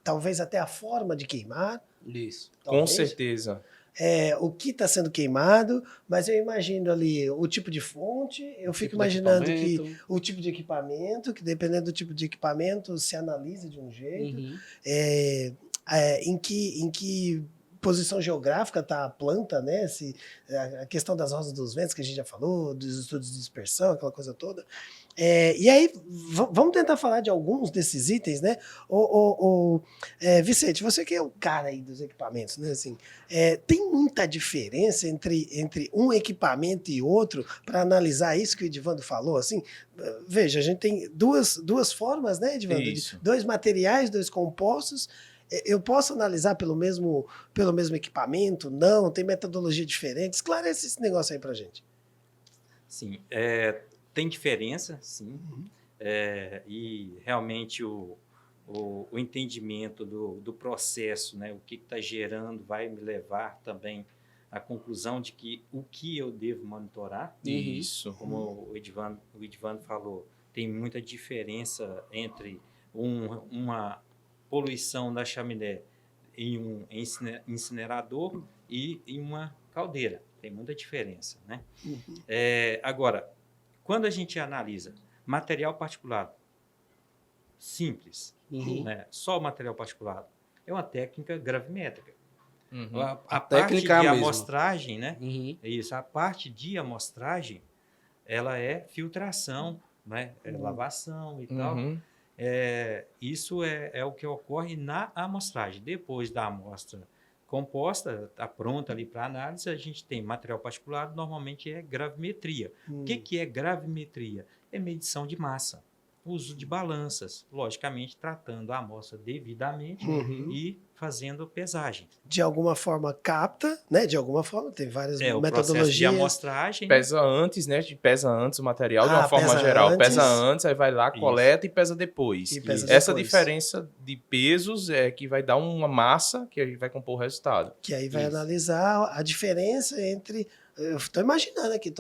Talvez até a forma de queimar. Isso. Talvez. Com certeza. O que está sendo queimado, mas eu imagino ali o tipo de fonte, eu fico imaginando que o tipo de equipamento, que dependendo do tipo de equipamento, se analisa de um jeito, em que posição geográfica está a planta, né? A questão das rosas dos ventos, que a gente já falou, dos estudos de dispersão, aquela coisa toda. E aí, vamos tentar falar de alguns desses itens, né? Vicente, você que é o cara aí dos equipamentos, né? Assim, tem muita diferença entre um equipamento e outro para analisar isso que o Edivando falou? Assim, veja, a gente tem duas formas, né, Edivando? Isso. 2 materiais, 2 compostos. Eu posso analisar pelo mesmo equipamento? Não, tem metodologia diferente? Esclarece esse negócio aí pra gente. Sim, tem diferença, sim. E realmente o entendimento do processo, né, o que está gerando, vai me levar também à conclusão de que o que eu devo monitorar. Isso. Como o Edvan falou, tem muita diferença entre uma poluição da chaminé em um incinerador e em uma caldeira. Tem muita diferença, né? Agora, quando a gente analisa material particulado, simples, né? Só o material particulado, é uma técnica gravimétrica. A parte de amostragem, né? Isso, a parte de amostragem, ela é filtração, né? Lavação e tal. Isso é o que ocorre na amostragem. Depois da amostra composta, está pronta ali para análise, a gente tem material particulado, normalmente é gravimetria. O que é gravimetria? É medição de massa, uso de balanças, logicamente tratando a amostra devidamente e fazendo pesagem. De alguma forma capta, né? De alguma forma, tem várias O metodologias. processo de amostragem. Pesa antes, né? Pesa antes o material de uma forma geral. Antes. Pesa antes, aí vai lá, coleta e pesa depois. Essa diferença de pesos é que vai dar uma massa que vai compor o resultado. Que aí vai analisar a diferença entre... Eu estou imaginando aqui.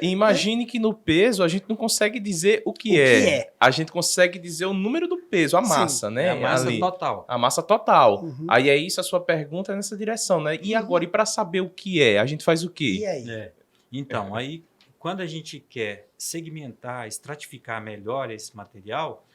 Imagine que no peso a gente não consegue dizer o que é. A gente consegue dizer o número do peso, a massa, né? A massa ali. total. A massa total. Aí é isso, a sua pergunta é nessa direção, né? E agora, e para saber o que é, a gente faz o quê? E aí? Então, aí, quando a gente quer segmentar, estratificar melhor esse material,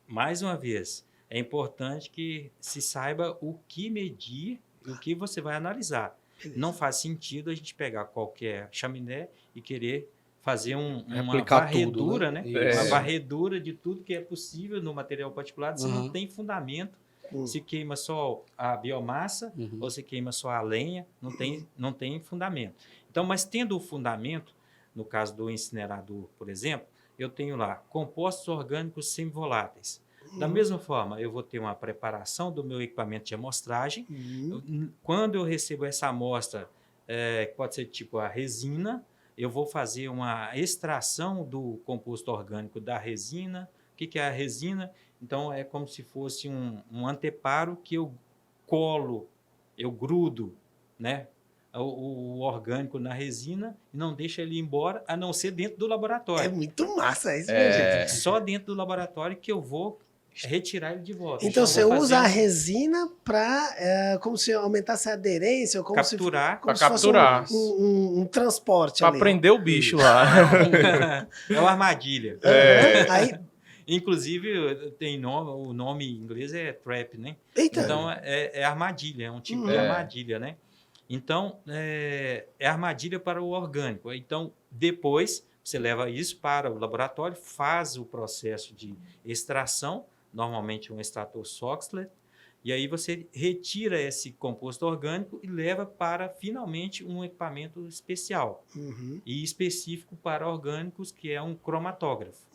mais uma vez, é importante que se saiba o que medir e o que você vai analisar. Não faz sentido a gente pegar qualquer chaminé e querer fazer uma varredura, tudo, né? Uma varredura de tudo que é possível no material particulado, se não tem fundamento, se queima só a biomassa ou se queima só a lenha, não tem fundamento. Então, mas tendo o fundamento, no caso do incinerador, por exemplo, eu tenho lá compostos orgânicos semivoláteis. Da mesma forma, eu vou ter uma preparação do meu equipamento de amostragem. Quando eu recebo essa amostra, que pode ser tipo a resina, eu vou fazer uma extração do composto orgânico da resina. O que é a resina? Então, é como se fosse um anteparo que eu colo, eu grudo, né, o orgânico na resina e não deixa ele ir embora, a não ser dentro do laboratório. É muito massa isso, minha gente. Só dentro do laboratório que eu vou retirar ele de volta. Então você usa a resina para como se aumentasse a aderência, ou como capturar, para capturar um transporte. Para prender o bicho lá. É uma armadilha. Aí, inclusive tem o nome em inglês é trap, né? Eita. Então é armadilha, é um tipo de armadilha, né? Então é armadilha para o orgânico. Então depois você leva isso para o laboratório, faz o processo de extração, normalmente um extrator Soxhlet, e aí você retira esse composto orgânico e leva para, finalmente, um equipamento especial e específico para orgânicos, que é um cromatógrafo.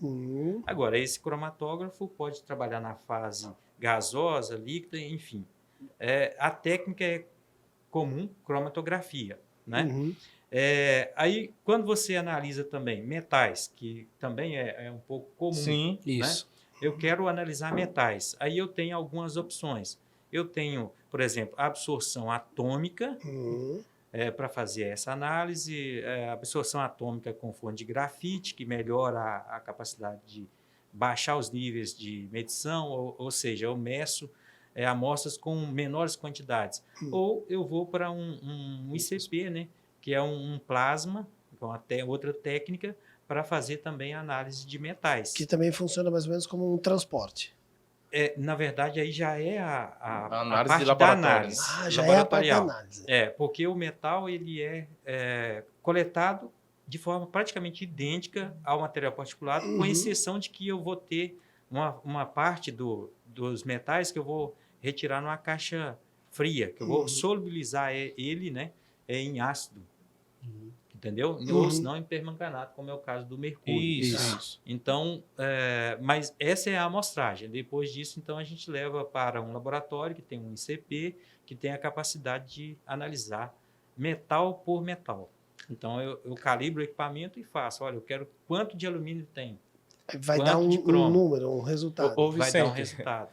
Agora, esse cromatógrafo pode trabalhar na fase gasosa, líquida, enfim. A técnica é comum, cromatografia, né? Aí, quando você analisa também metais, que também é um pouco comum. Sim, isso. Né? Eu quero analisar metais. Aí eu tenho algumas opções. Eu tenho, por exemplo, a absorção atômica, para fazer essa análise. Absorção atômica com fonte de grafite, que melhora a capacidade de baixar os níveis de medição, ou seja, eu meço amostras com menores quantidades. Ou eu vou para um ICP, né, que é um plasma, com até outra técnica, para fazer também a análise de metais. Que também funciona mais ou menos como um transporte. Na verdade, aí já é a análise parte de laboratório. Da análise. Já é a parte da análise. Porque o metal ele é coletado de forma praticamente idêntica ao material particulado, com exceção de que eu vou ter uma parte dos metais que eu vou retirar numa caixa fria, que eu vou solubilizar ele, né, em ácido. entendeu? Ou se não em permanganato, como é o caso do mercúrio. Isso. Então, mas essa é a amostragem. Depois disso, então, a gente leva para um laboratório que tem um ICP, que tem a capacidade de analisar metal por metal. Então, eu calibro o equipamento e faço, olha, eu quero quanto de alumínio tem. Vai Quanto dar um de cromo? número, um resultado. Vai dar um resultado.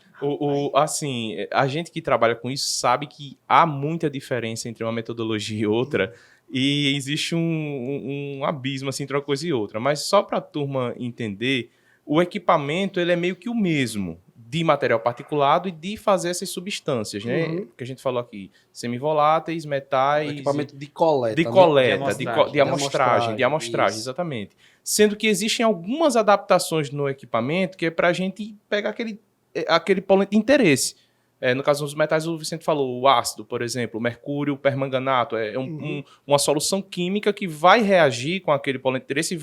Assim, a gente que trabalha com isso sabe que há muita diferença entre uma metodologia e outra, e existe um abismo assim, entre uma coisa e outra. Mas só para a turma entender, o equipamento ele é meio que o mesmo, de material particulado e de fazer essas substâncias, né? Que a gente falou aqui, semivoláteis, metais... Equipamento de coleta. De né? coleta, de amostragem, amostragem, isso. exatamente. Sendo que existem algumas adaptações no equipamento que é para a gente pegar aquele poluente de interesse. No caso dos metais, o Vicente falou, o ácido, por exemplo, o mercúrio, o permanganato, uma solução química que vai reagir com aquele poluente de interesse e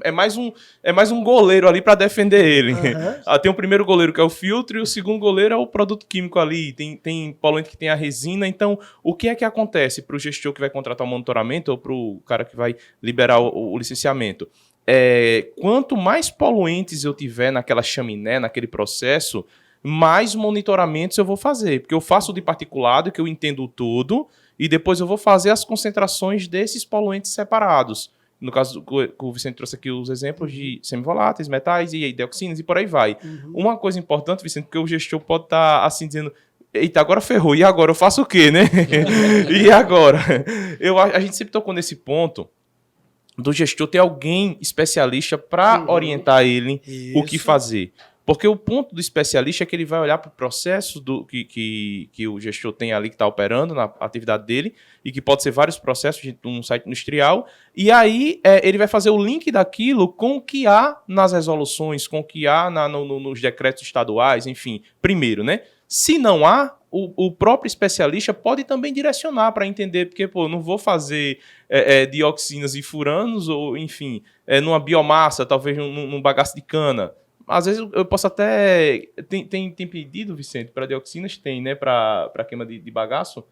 é mais um goleiro ali para defender ele. Tem o primeiro goleiro que é o filtro e o segundo goleiro é o produto químico ali. Tem poluente que tem a resina. Então, o que é que acontece para o gestor que vai contratar o monitoramento ou para o cara que vai liberar o licenciamento? Quanto mais poluentes eu tiver naquela chaminé, naquele processo, mais monitoramentos eu vou fazer. Porque eu faço de particulado, que eu entendo tudo, e depois eu vou fazer as concentrações desses poluentes separados. No caso que o Vicente trouxe aqui os exemplos de semivoláteis, metais e dioxinas e por aí vai. Uma coisa importante, Vicente, porque o gestor pode estar assim dizendo... Eita, agora ferrou. E agora? Eu faço o quê, né? E agora? A gente sempre tocou nesse ponto do gestor ter alguém especialista para orientar ele o que fazer. Porque o ponto do especialista é que ele vai olhar para o processo que o gestor tem ali que está operando na atividade dele, e que pode ser vários processos de um site industrial, e aí ele vai fazer o link daquilo com o que há nas resoluções, com o que há nos decretos estaduais, enfim, primeiro, né? Se não há, o próprio especialista pode também direcionar para entender, porque, não vou fazer dioxinas e furanos, ou, enfim, numa biomassa, talvez num bagaço de cana. Às vezes eu posso até... Tem pedido, Vicente, para dioxinas? Tem, né? Para queima de bagaço?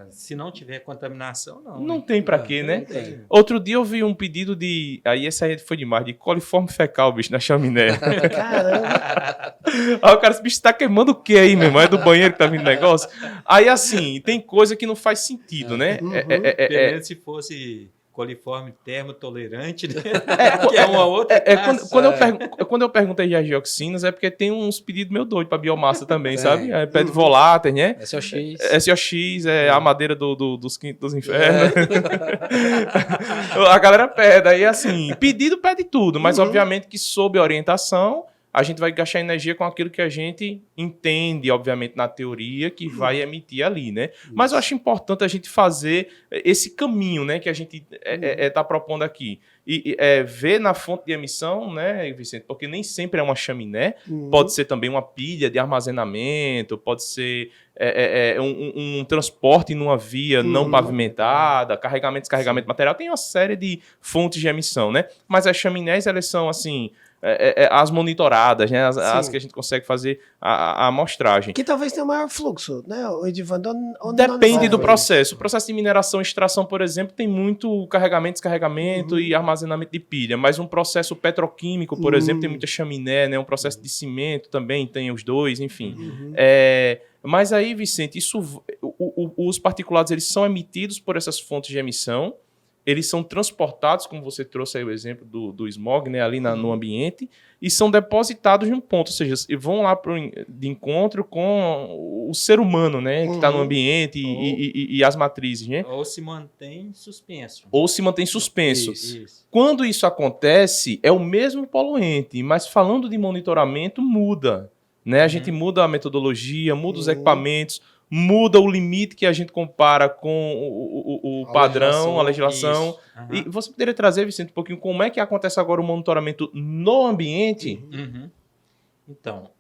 Se não tiver contaminação, não. Não tem para quê, né? Tem. Outro dia eu vi um pedido de... Aí essa aí foi demais, de coliforme fecal, bicho, na chaminé. Caramba! Aí o cara disse, bicho, tá queimando o que aí, meu irmão? É do banheiro que tá vindo negócio? Aí, assim, tem coisa que não faz sentido, né? Pelo menos se fosse coliforme termotolerante, né? Que é uma outra classe. Quando eu perguntei as dioxinas, é porque tem uns pedidos meio doidos pra biomassa também, sabe? Pede voláteis, né? SOX, a madeira dos quintos dos infernos. A galera pede. Aí, assim, pedido pede tudo, mas obviamente que sob orientação, a gente vai gastar energia com aquilo que a gente entende, obviamente, na teoria, que vai emitir ali, né? Mas eu acho importante a gente fazer esse caminho, né, que a gente está propondo aqui. E ver na fonte de emissão, né, Vicente? Porque nem sempre é uma chaminé, pode ser também uma pilha de armazenamento, pode ser um transporte numa via não pavimentada, carregamento, descarregamento de material, tem uma série de fontes de emissão, né? Mas as chaminés, elas são, assim... as monitoradas, né? As que a gente consegue fazer a amostragem. Que talvez tenha o maior fluxo, né, Edivando? Depende do processo. O processo de mineração e extração, por exemplo, tem muito carregamento, descarregamento e armazenamento de pilha. Mas um processo petroquímico, por exemplo, tem muita chaminé, né? Um processo de cimento também tem os dois, enfim. Mas aí, Vicente, os particulados eles são emitidos por essas fontes de emissão. Eles são transportados, como você trouxe aí o exemplo do smog, né, ali no ambiente, e são depositados em um ponto, ou seja, vão lá de encontro com o ser humano, né, que está no ambiente e as matrizes, né? Ou se mantém suspenso. Isso. Quando isso acontece, é o mesmo poluente, mas falando de monitoramento, muda, né? A gente muda a metodologia, muda os equipamentos, muda o limite que a gente compara com o padrão, a legislação. E você poderia trazer, Vicente, um pouquinho como é que acontece agora o monitoramento no ambiente? Então,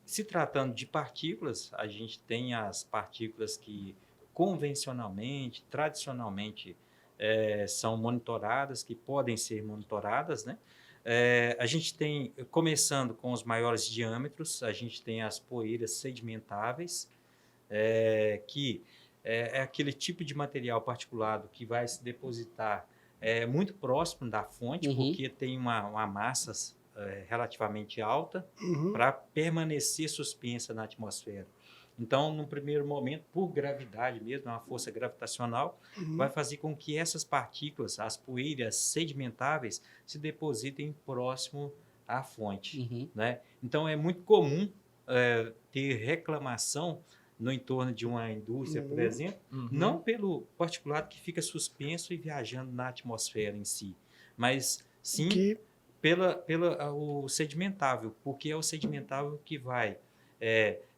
se tratando de partículas, a gente tem as partículas que convencionalmente, tradicionalmente, são monitoradas, que podem ser monitoradas, né? A gente tem, começando com os maiores diâmetros, a gente tem as poeiras sedimentáveis, que é aquele tipo de material particulado que vai se depositar muito próximo da fonte, porque tem uma massa relativamente alta para permanecer suspensa na atmosfera. Então, no primeiro momento, por gravidade mesmo, uma força gravitacional, vai fazer com que essas partículas, as poeiras sedimentáveis, se depositem próximo à fonte. Né? Então, é muito comum ter reclamação no entorno de uma indústria, por exemplo, não pelo particulado que fica suspenso e viajando na atmosfera em si, mas sim o sedimentável, porque é o sedimentável que vai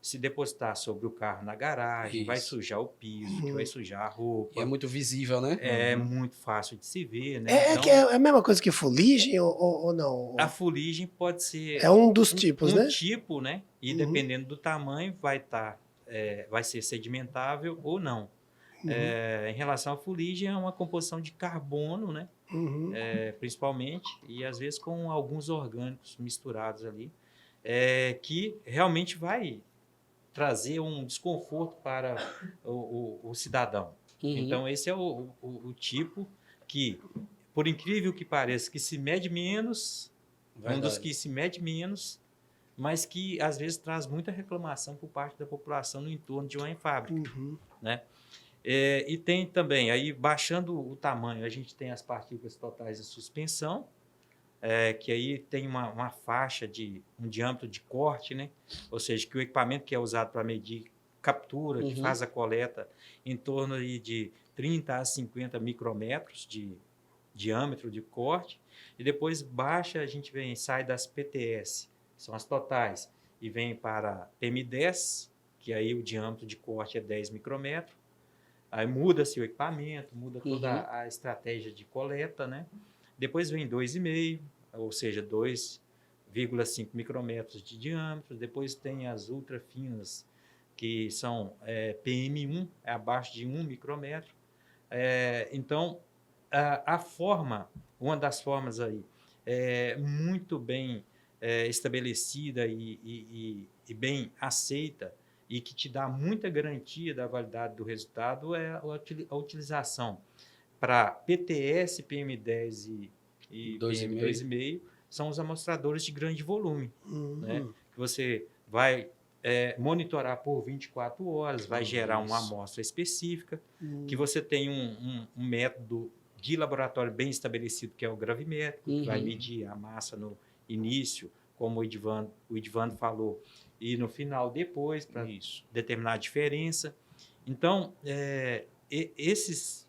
se depositar sobre o carro na garagem, vai sujar o piso, que vai sujar a roupa. E é muito visível, né? É muito fácil de se ver, né? Então, é a mesma coisa que fuligem ou não? A fuligem pode ser... É um dos tipos, né? Um tipo, né? E dependendo do tamanho, vai ser sedimentável ou não. Em relação à fuligem, é uma composição de carbono, né? Principalmente, e às vezes com alguns orgânicos misturados ali, que realmente vai trazer um desconforto para o cidadão. Então, esse é o tipo que, por incrível que pareça, que se mede menos, um dos que se mede menos, mas que às vezes traz muita reclamação por parte da população no entorno de uma fábrica. Né? E tem também, aí baixando o tamanho, a gente tem as partículas totais de suspensão, que aí tem uma faixa de um diâmetro de corte, né? Ou seja, que o equipamento que é usado para medir captura, que faz a coleta, em torno aí de 30 a 50 micrômetros de diâmetro de corte, e depois baixa, a gente sai das PTS, que são as totais, e vem para PM10, que aí o diâmetro de corte é 10 micrômetros, aí muda-se o equipamento, muda toda a estratégia de coleta, né? Depois vem 2,5, ou seja, 2,5 micrômetros de diâmetro. Depois tem as ultrafinas, que são PM1, abaixo de 1 micrômetro. Então, uma das formas aí, é muito bem estabelecida e bem aceita, e que te dá muita garantia da validade do resultado, é a utilização para PTS, PM10 e PM2,5, são os amostradores de grande volume, né? Que você vai monitorar por 24 horas, vai gerar uma amostra específica, que você tem um método de laboratório bem estabelecido, que é o gravimétrico, que vai medir a massa no início, como o Edvando falou, e no final depois, para determinar a diferença. Então, esses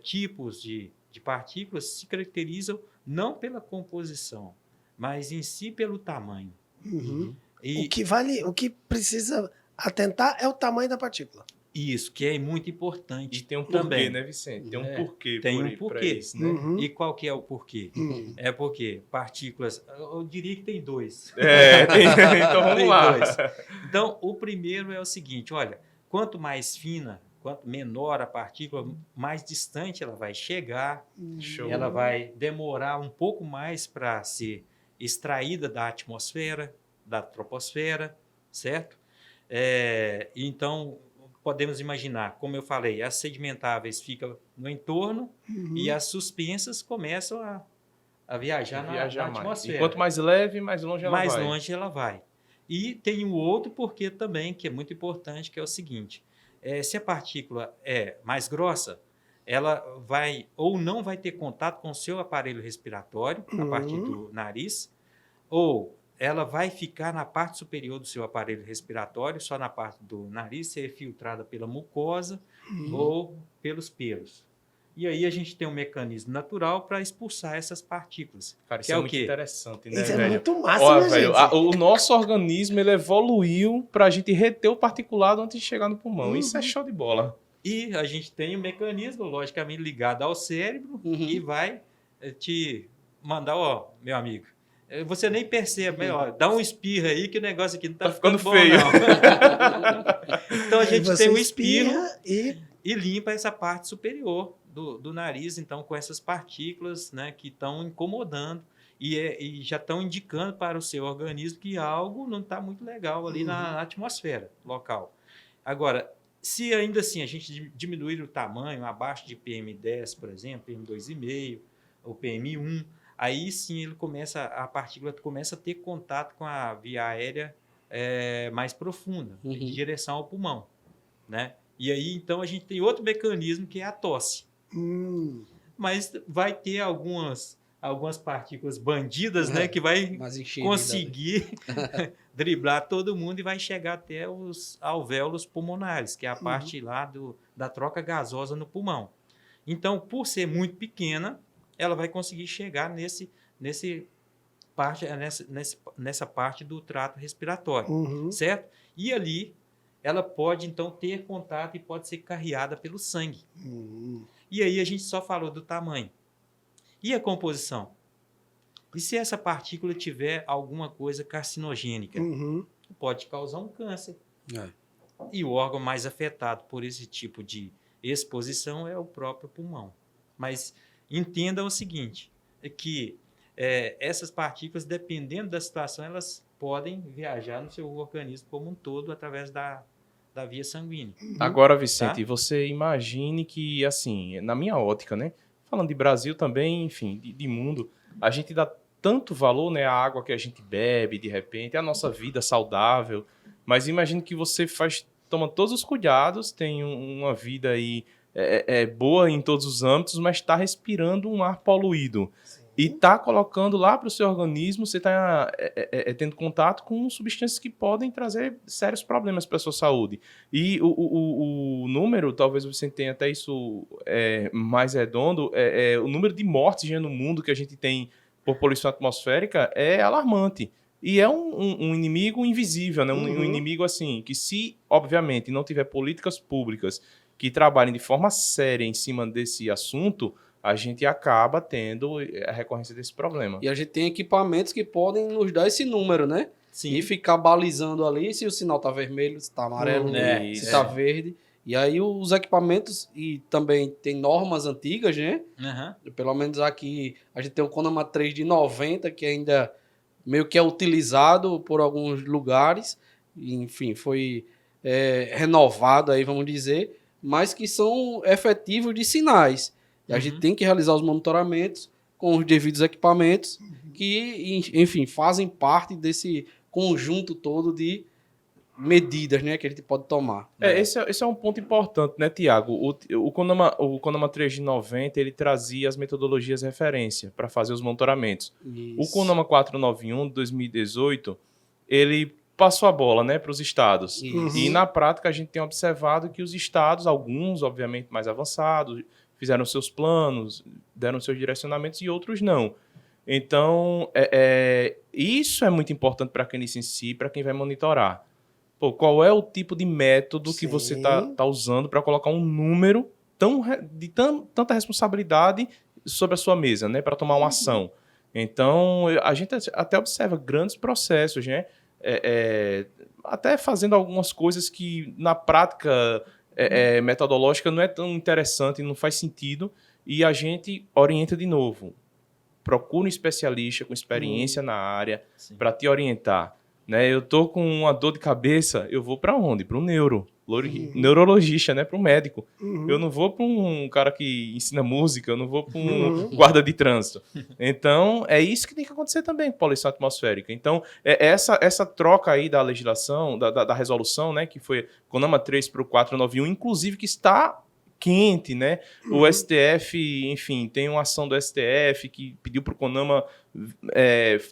tipos de partículas se caracterizam não pela composição, mas em si pelo tamanho. O que precisa atentar é o tamanho da partícula. Isso, que é muito importante. E tem um porquê, também, né, Vicente? Tem um porquê. Tem um porquê. Isso, né? E qual que é o porquê? É porque partículas, eu diria que tem dois. Então vamos lá. Então, o primeiro é o seguinte, olha, quanto mais fina, quanto menor a partícula, mais distante ela vai chegar, ela vai demorar um pouco mais para ser extraída da atmosfera, da troposfera, certo? Então, podemos imaginar, como eu falei, as sedimentáveis ficam no entorno e as suspensas começam a viajar na atmosfera. E quanto mais leve, mais longe ela vai. Mais longe ela vai. E tem um outro porquê também, que é muito importante, que é o seguinte, se a partícula é mais grossa, ela vai ou não vai ter contato com o seu aparelho respiratório, a partir do nariz, ou ela vai ficar na parte superior do seu aparelho respiratório, só na parte do nariz, ser filtrada pela mucosa ou pelos pelos. E aí a gente tem um mecanismo natural para expulsar essas partículas. Cara, isso é o muito quê? interessante, né, Isso velho? é muito massa, né, velho, gente? o nosso organismo ele evoluiu para a gente reter o particulado antes de chegar no pulmão. Isso é show de bola. E a gente tem um mecanismo, logicamente, ligado ao cérebro, que vai te mandar, meu amigo, você nem percebe, dá um espirro aí que o negócio aqui não tá ficando bom, feio. não. Então a gente tem um espirro e limpa essa parte superior do nariz, então, com essas partículas, né, que estão incomodando e já estão indicando para o seu organismo que algo não está muito legal ali na atmosfera local. Agora, Se ainda assim a gente diminuir o tamanho abaixo de PM10, por exemplo, PM2,5 ou PM1, aí sim a partícula começa a ter contato com a via aérea mais profunda, Uhum. de direção ao pulmão, né? E aí então a gente tem outro mecanismo que é a tosse. Mas vai ter algumas partículas bandidas, né, que vai Mais enxerida, conseguir driblar todo mundo e vai chegar até os alvéolos pulmonares, que é a parte lá da troca gasosa no pulmão. Então, por ser muito pequena, ela vai conseguir chegar nessa parte do trato respiratório, certo? E ali ela pode, então, ter contato e pode ser carreada pelo sangue. E aí a gente só falou do tamanho. E a composição? E se essa partícula tiver alguma coisa carcinogênica? Pode causar um câncer. E o órgão mais afetado por esse tipo de exposição é o próprio pulmão. Mas entendam o seguinte, que essas partículas, dependendo da situação, elas podem viajar no seu organismo como um todo através da via sanguínea. Agora, Vicente, Tá? você imagine que, assim, na minha ótica, né? Falando de Brasil também, enfim, de mundo, a gente dá tanto valor, né, à água que a gente bebe, de repente, à nossa vida saudável. Mas imagine que você toma todos os cuidados, tem uma vida aí boa em todos os âmbitos, mas está respirando um ar poluído. E está colocando lá para o seu organismo, você está tendo contato com substâncias que podem trazer sérios problemas para a sua saúde. E o número, talvez você tenha até isso mais redondo, o número de mortes já no mundo que a gente tem por poluição atmosférica é alarmante. E é um inimigo invisível, né? Um inimigo assim, que se, obviamente, não tiver políticas públicas que trabalhem de forma séria em cima desse assunto, a gente acaba tendo a recorrência desse problema. E a gente tem equipamentos que podem nos dar esse número, né? Sim. E ficar balizando ali se o sinal tá vermelho, se tá amarelo, se tá verde. E aí os equipamentos, e também tem normas antigas, né? Pelo menos aqui a gente tem o CONAMA 3 de 90, que ainda meio que é utilizado por alguns lugares. E, enfim, foi renovado aí, vamos dizer, mas que são efetivos de sinais. E a gente tem que realizar os monitoramentos com os devidos equipamentos que, enfim, fazem parte desse conjunto todo de medidas, né, que a gente pode tomar. Esse é um ponto importante, né, Tiago? O CONAMA 3 de 90, ele trazia as metodologias de referência para fazer os monitoramentos. Isso. O CONAMA 491, de 2018, ele passou a bola, né, para os estados. E, na prática, a gente tem observado que os estados, alguns, obviamente, mais avançados, fizeram seus planos, deram seus direcionamentos e outros não. Então, isso é muito importante para quem licencia e para quem vai monitorar. Pô, qual é o tipo de método que você tá usando para colocar um número de tanta responsabilidade sobre a sua mesa, né, para tomar uma ação? Então, a gente até observa grandes processos, né? Até fazendo algumas coisas que, na prática metodológica, não é tão interessante, não faz sentido, e a gente orienta de novo. Procura um especialista com experiência na área para te orientar. Né? Eu tô com uma dor de cabeça, eu vou para onde? Para um neurologista, né? Para um médico. Eu não vou para um cara que ensina música, eu não vou para um guarda de trânsito. Então, é isso que tem que acontecer também com poluição atmosférica. Então, essa troca aí da legislação, da resolução, né? Que foi CONAMA 3 para o 491, inclusive que está quente, né? O STF, enfim, tem uma ação do STF que pediu para o CONAMA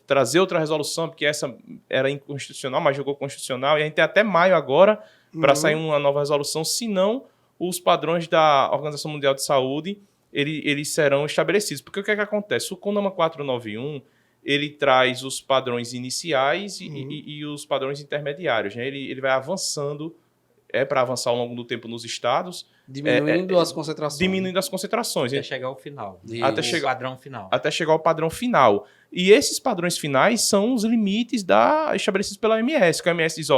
trazer outra resolução, porque essa era inconstitucional, mas jogou constitucional, e a gente tem até maio agora para sair uma nova resolução, senão os padrões da Organização Mundial de Saúde, eles serão estabelecidos. Porque o que é que acontece? O CONAMA 491, ele traz os padrões iniciais e os padrões intermediários, né? Ele vai avançando, para avançar ao longo do tempo nos estados, diminuindo as concentrações. Diminuindo as concentrações. Até chegar ao final. Até chegar ao padrão final. Até chegar ao padrão final. E esses padrões finais são os limites estabelecidos pela OMS. Que a OMS diz,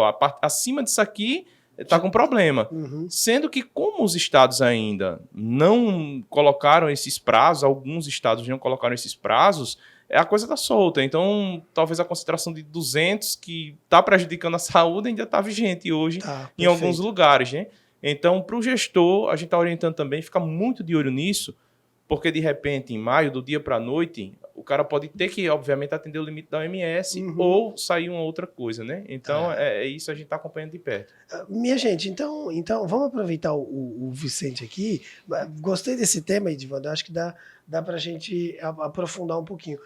acima disso aqui está com problema. Sendo que, como os estados ainda não colocaram esses prazos, alguns estados não colocaram esses prazos, a coisa está solta. Então, talvez a concentração de 200, que está prejudicando a saúde, ainda está vigente hoje em alguns lugares, né? Então, para o gestor, a gente está orientando também, fica muito de olho nisso, porque de repente, em maio, do dia para a noite, o cara pode ter que, obviamente, atender o limite da OMS ou sair uma outra coisa, né? Então, é isso, a gente está acompanhando de perto. Minha gente, então vamos aproveitar o Vicente aqui. Gostei desse tema, Edivando, acho que dá para a gente aprofundar um pouquinho.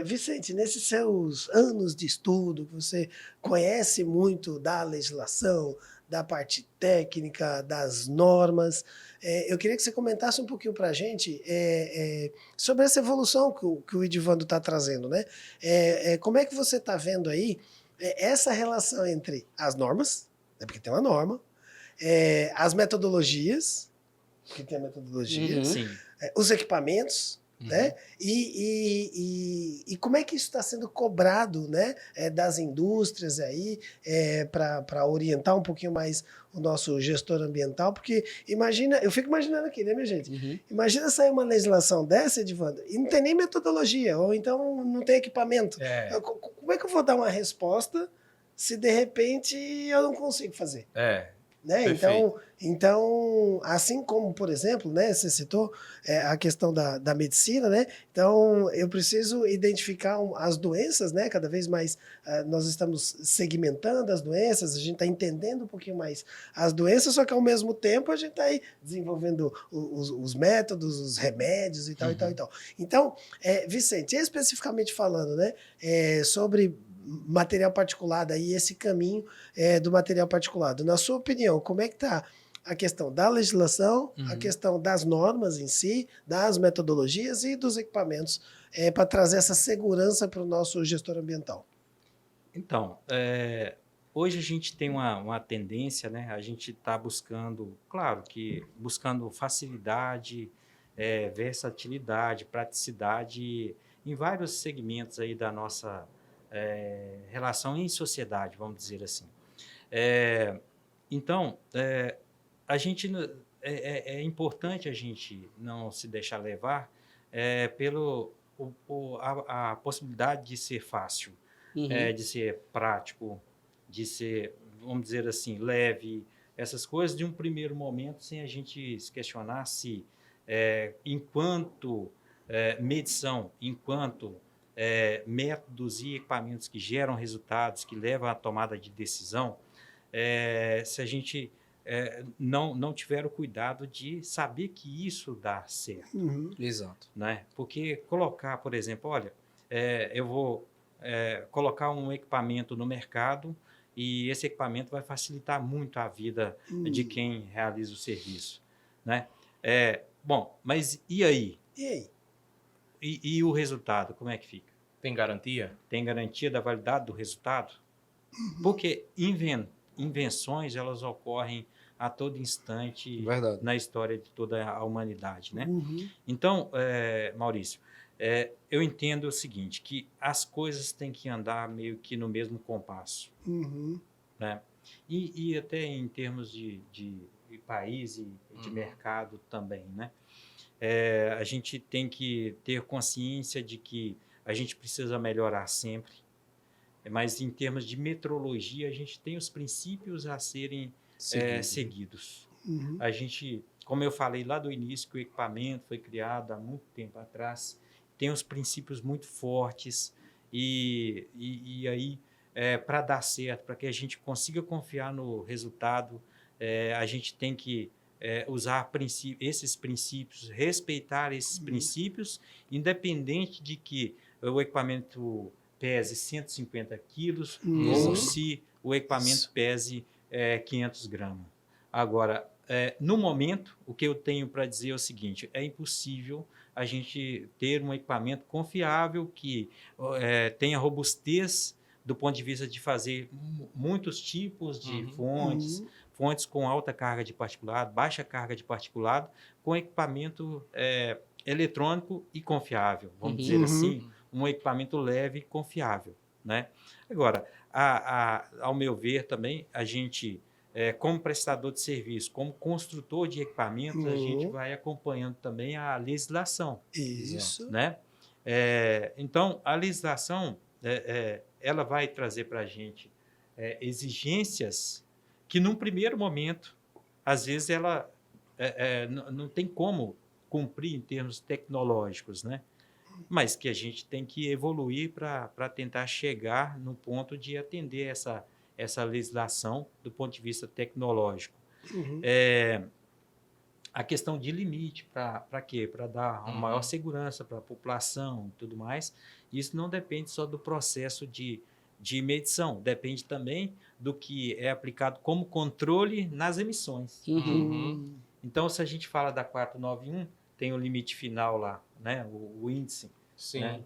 Vicente, nesses seus anos de estudo, você conhece muito da legislação, da parte técnica, das normas. Eu queria que você comentasse um pouquinho para a gente sobre essa evolução que o Edivando está trazendo, né? Como é que você está vendo aí essa relação entre as normas, né, porque tem uma norma, as metodologias, porque tem a metodologia, os equipamentos, né? E como é que isso está sendo cobrado, né, das indústrias aí, para orientar um pouquinho mais o nosso gestor ambiental, porque eu fico imaginando aqui, né, minha gente? Imagina sair uma legislação dessa, Edivando, e não tem nem metodologia, ou então não tem equipamento. Como é que eu vou dar uma resposta se de repente eu não consigo fazer? Né? Então, assim como, por exemplo, né, você citou a questão da medicina, né? Então, eu preciso identificar as doenças, né? Cada vez mais nós estamos segmentando as doenças, a gente está entendendo um pouquinho mais as doenças, só que ao mesmo tempo a gente está aí desenvolvendo os métodos, os remédios e tal, e tal, e tal. Então, Vicente, especificamente falando, né, sobre material particulado, aí esse caminho do material particulado. Na sua opinião, como é que está a questão da legislação, a questão das normas em si, das metodologias e dos equipamentos para trazer essa segurança para o nosso gestor ambiental? Então, hoje a gente tem uma tendência, né? A gente está buscando, claro que buscando facilidade, versatilidade, praticidade em vários segmentos aí da nossa relação em sociedade, vamos dizer assim. Então, a gente é importante a gente não se deixar levar pelo a possibilidade de ser fácil, de ser prático, de ser, vamos dizer assim, leve, essas coisas de um primeiro momento, sem a gente se questionar se, enquanto medição, enquanto métodos e equipamentos que geram resultados, que levam à tomada de decisão, se a gente não tiver o cuidado de saber que isso dá certo. Exato. Né? Porque colocar, por exemplo, olha, eu vou colocar um equipamento no mercado e esse equipamento vai facilitar muito a vida de quem realiza o serviço. Né? Bom, mas e aí? E aí? E o resultado, como é que fica? Tem garantia? Tem garantia da validade do resultado? Porque invenções, elas ocorrem a todo instante na história de toda a humanidade. Né? Então, Maurício, eu entendo o seguinte, que as coisas têm que andar meio que no mesmo compasso. Né? E até em termos de país e de mercado também, né? A gente tem que ter consciência de que a gente precisa melhorar sempre, mas em termos de metrologia, a gente tem os princípios a serem seguidos. A gente, como eu falei lá do início, que o equipamento foi criado há muito tempo atrás, tem os princípios muito fortes e aí, para dar certo, para que a gente consiga confiar no resultado, a gente tem que usar esses princípios, respeitar esses princípios, independente de que o equipamento pese 150 quilos ou se o equipamento pese 500 gramas. Agora, no momento, o que eu tenho para dizer é o seguinte, é impossível a gente ter um equipamento confiável que tenha robustez do ponto de vista de fazer muitos tipos de fontes com alta carga de particulado, baixa carga de particulado, com equipamento eletrônico e confiável, vamos dizer assim, um equipamento leve e confiável. Né? Agora, ao meu ver também, a gente, como prestador de serviço, como construtor de equipamentos, a gente vai acompanhando também a legislação. Isso. Né? Então, a legislação, ela vai trazer para a gente exigências que, num primeiro momento, às vezes ela não tem como cumprir em termos tecnológicos, né? Mas que a gente tem que evoluir para tentar chegar no ponto de atender essa legislação do ponto de vista tecnológico. Uhum. A questão de limite, para quê? Para dar uma maior segurança para a população e tudo mais. Isso não depende só do processo de medição, depende também do que é aplicado como controle nas emissões. Uhum. Então, se a gente fala da 491, tem o limite final lá, né? O índice, Sim. Né?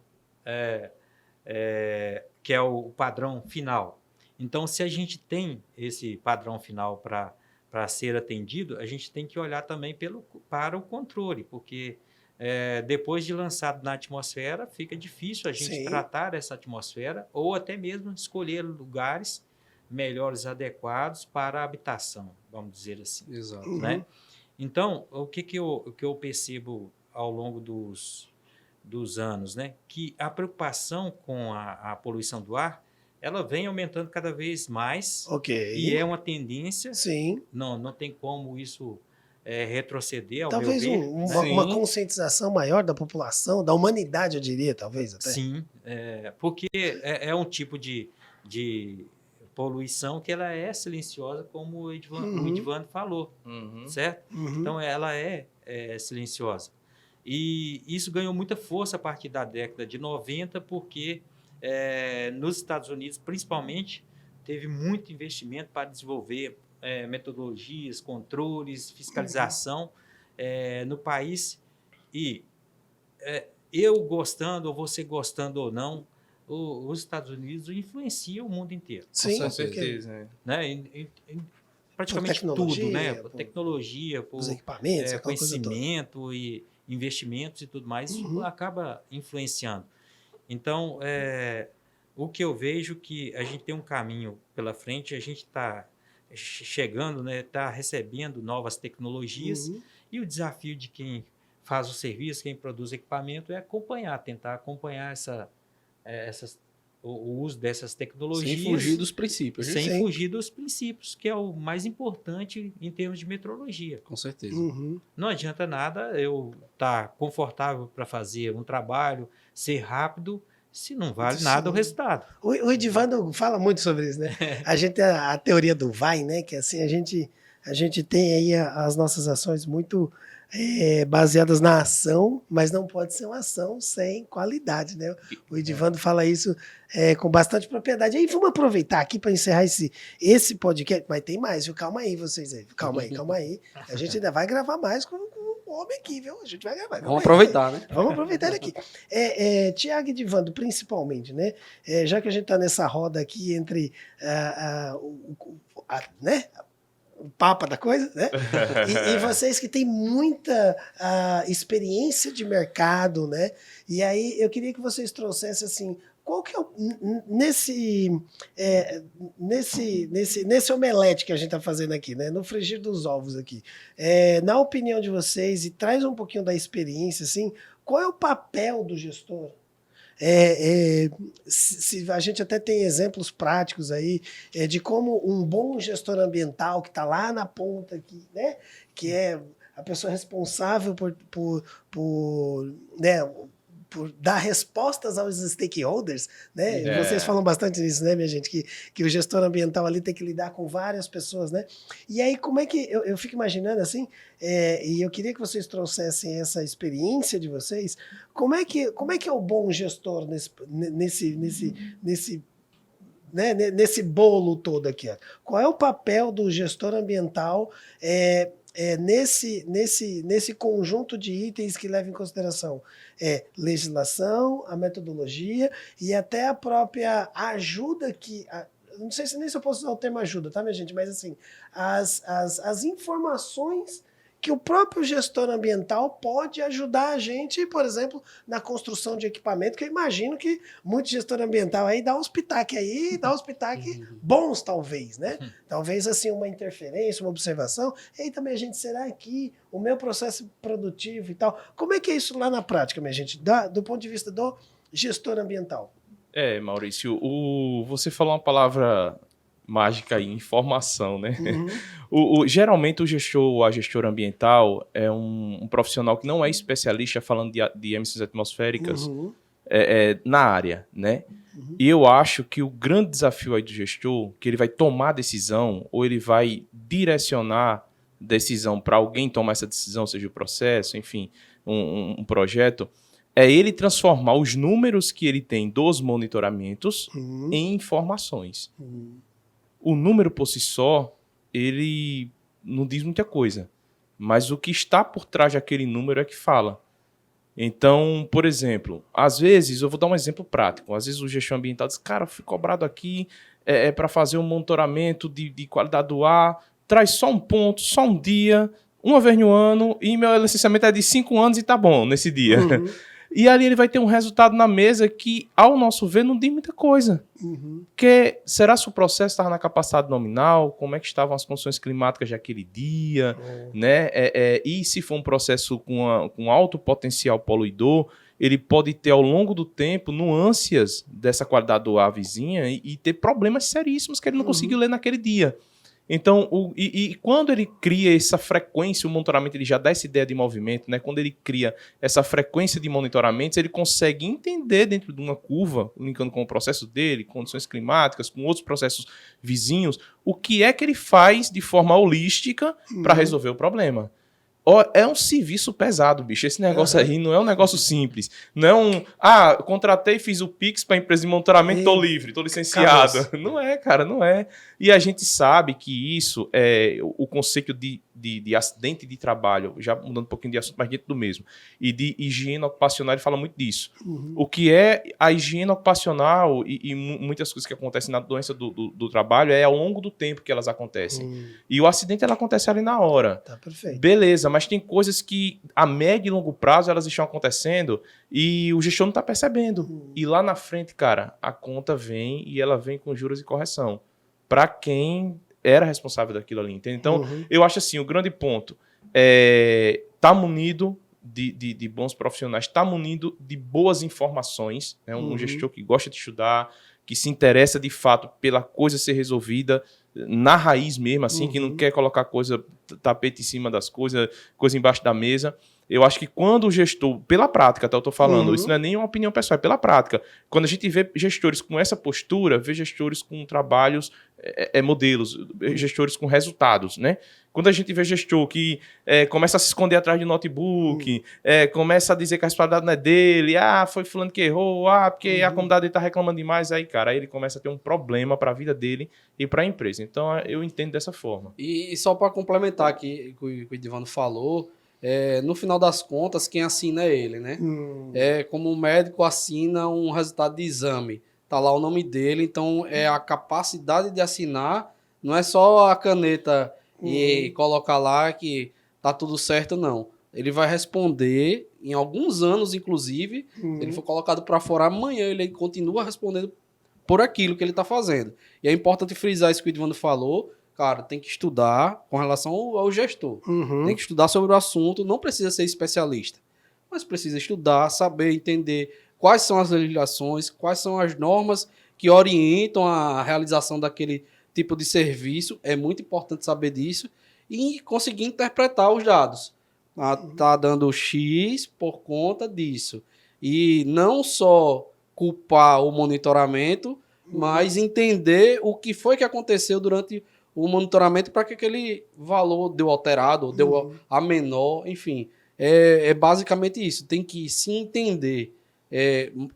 Que é o padrão final. Então, se a gente tem esse padrão final para ser atendido, a gente tem que olhar também para o controle, porque depois de lançado na atmosfera, fica difícil a gente tratar essa atmosfera ou até mesmo escolher lugares melhores adequados para a habitação, vamos dizer assim. Exato. Né? Então, o que eu percebo ao longo dos anos, né? Que a preocupação com a poluição do ar, ela vem aumentando cada vez mais. Ok. E é uma tendência. Sim. Não tem como isso retroceder, ao talvez meu ver. Uma conscientização maior da população, da humanidade, eu diria, talvez até. Sim, porque é um tipo de poluição que ela é silenciosa, como o Edvando falou, certo? Então, ela é silenciosa. E isso ganhou muita força a partir da década de 90, porque nos Estados Unidos, principalmente, teve muito investimento para desenvolver metodologias, controles, fiscalização no país. E eu gostando, ou você gostando ou não, os Estados Unidos influenciam o mundo inteiro. Sim, com certeza. Né? Em praticamente tudo, né? Por tecnologia, por os equipamentos, conhecimento e investimentos e tudo mais, isso acaba influenciando. Então, o que eu vejo que a gente tem um caminho pela frente, a gente está chegando, né? Está recebendo novas tecnologias e o desafio de quem faz o serviço, quem produz equipamento, é tentar acompanhar o uso dessas tecnologias. Sem fugir dos princípios. Sem fugir dos princípios, que é o mais importante em termos de metrologia. Com certeza. Não adianta nada eu estar confortável para fazer um trabalho, ser rápido, se não vale nada o resultado. O Edvando fala muito sobre isso, né? A gente tem a teoria do vai, né? Que assim, a gente tem aí as nossas ações muito baseadas na ação, mas não pode ser uma ação sem qualidade, né? O Edvando fala isso com bastante propriedade. Aí vamos aproveitar aqui para encerrar esse podcast, mas tem mais, viu? Calma aí, vocês aí. Calma aí. A gente ainda vai gravar mais com o homem aqui, viu? A gente vai gravar. Vamos aproveitar, né? Vamos aproveitar ele aqui. Tiago e Edvando, principalmente, né? Já que a gente está nessa roda aqui entre né? O papa da coisa, né? E vocês que têm muita experiência de mercado, né? E aí eu queria que vocês trouxessem assim, qual que é nesse omelete que a gente está fazendo aqui, né? No frigir dos ovos aqui, na opinião de vocês, e traz um pouquinho da experiência, assim, qual é o papel do gestor? Se a gente até tem exemplos práticos aí de como um bom gestor ambiental que está lá na ponta aqui, né, que é a pessoa responsável por dar respostas aos stakeholders, né? Vocês falam bastante nisso, né, minha gente? Que o gestor ambiental ali tem que lidar com várias pessoas, né? E aí, como é que... Eu fico imaginando assim, e eu queria que vocês trouxessem essa experiência de vocês, como é que é o bom gestor nesse bolo todo aqui? Ó? Qual é o papel do gestor ambiental nesse conjunto de itens que leva em consideração legislação, a metodologia e até a própria ajuda que... não sei se eu posso usar o termo ajuda, tá, minha gente? Mas assim, as informações que o próprio gestor ambiental pode ajudar a gente, por exemplo, na construção de equipamento, que eu imagino que muito gestor ambiental aí dá uns pitaques bons, talvez, né? Talvez, assim, uma interferência, uma observação. E também, gente, será que o meu processo produtivo e tal... Como é que é isso lá na prática, minha gente, do ponto de vista do gestor ambiental? Maurício, você falou uma palavra mágica aí, informação, né? Geralmente o gestor, a gestora ambiental é um profissional que não é especialista falando de emissões atmosféricas na área, né? E eu acho que o grande desafio aí do gestor, que ele vai tomar decisão ou ele vai direcionar decisão para alguém tomar essa decisão, seja o processo, enfim, um projeto, é ele transformar os números que ele tem dos monitoramentos em informações. O número por si só, ele não diz muita coisa, mas o que está por trás daquele número é que fala. Então, por exemplo, às vezes, eu vou dar um exemplo prático, às vezes o gestor ambiental diz, cara, eu fui cobrado aqui para fazer um monitoramento de qualidade do ar, traz só um ponto, só um dia, uma vez no ano, e meu licenciamento é de 5 anos e tá bom nesse dia. E ali ele vai ter um resultado na mesa que, ao nosso ver, não diz muita coisa. Porque será se o processo estava na capacidade nominal? Como é que estavam as condições climáticas daquele dia? Né? E se for um processo com alto potencial poluidor, ele pode ter, ao longo do tempo, nuances dessa qualidade do ar vizinha e ter problemas seríssimos que ele não conseguiu ler naquele dia. Então, quando ele cria essa frequência, o monitoramento ele já dá essa ideia de movimento, né? Quando ele cria essa frequência de monitoramentos, ele consegue entender dentro de uma curva, linkando com o processo dele, condições climáticas, com outros processos vizinhos, o que é que ele faz de forma holística para resolver o problema. É um serviço pesado, bicho. Esse negócio aí não é um negócio simples. Não é eu contratei, fiz o Pix para a empresa de monitoramento, tô livre, tô licenciado. Cabeça. Não é, cara, não é. E a gente sabe que isso é o conceito de acidente de trabalho, já mudando um pouquinho de assunto, mas dentro do mesmo. E de higiene ocupacional, ele fala muito disso. O que é a higiene ocupacional e muitas coisas que acontecem na doença do trabalho é ao longo do tempo que elas acontecem. E o acidente, ela acontece ali na hora. Tá perfeito. Beleza, mas tem coisas que a médio e longo prazo elas estão acontecendo e o gestor não está percebendo. E lá na frente, cara, a conta vem e ela vem com juros e correção. Para quem era responsável daquilo ali, entende? Então, eu acho assim, o grande ponto é estar munido de bons profissionais, estar munido de boas informações, né? Um gestor que gosta de estudar, que se interessa de fato pela coisa ser resolvida na raiz mesmo, assim, que não quer colocar tapete em cima das coisas, coisa embaixo da mesa. Eu acho que quando o gestor, pela prática, tá, eu tô falando, isso não é nem uma opinião pessoal, é pela prática. Quando a gente vê gestores com essa postura, vê gestores com trabalhos, modelos, gestores com resultados, né? Quando a gente vê gestor que começa a se esconder atrás de notebook, começa a dizer que a responsabilidade não é dele, foi fulano que errou, porque a comunidade está reclamando demais, aí, cara, aí ele começa a ter um problema para a vida dele e para a empresa. Então, eu entendo dessa forma. E só para complementar aqui o que o Edivando falou, no final das contas, quem assina é ele, né? É como o médico assina um resultado de exame. Tá lá o nome dele, então é a capacidade de assinar, não é só a caneta e colocar lá que tá tudo certo, não. Ele vai responder, em alguns anos, inclusive, se ele for colocado para fora amanhã, ele continua respondendo por aquilo que ele tá fazendo. E é importante frisar isso que o Edivando falou, cara, tem que estudar com relação ao gestor. Tem que estudar sobre o assunto, não precisa ser especialista, mas precisa estudar, saber, entender quais são as legislações, quais são as normas que orientam a realização daquele tipo de serviço. É muito importante saber disso e conseguir interpretar os dados. Tá dando X por conta disso. E não só culpar o monitoramento, mas entender o que foi que aconteceu durante o monitoramento para que aquele valor deu alterado, deu a menor, enfim. É basicamente isso. Tem que se entender.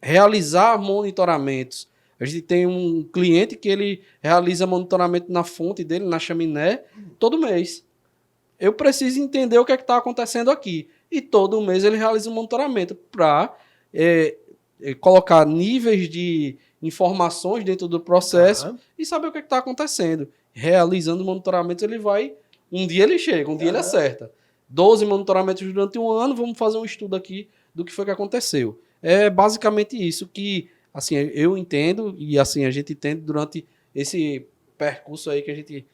Realizar monitoramentos. A gente tem um cliente que ele realiza monitoramento na fonte dele, na chaminé, todo mês. Eu preciso entender o que é que está acontecendo aqui. E todo mês ele realiza um monitoramento para colocar níveis de informações dentro do processo e saber o que é que está acontecendo. Realizando monitoramento, ele vai... Um dia ele chega, um dia ele acerta. 12 monitoramentos durante um ano, vamos fazer um estudo aqui do que foi que aconteceu. É basicamente isso que, assim, eu entendo e, assim, a gente entende durante esse percurso aí que a gente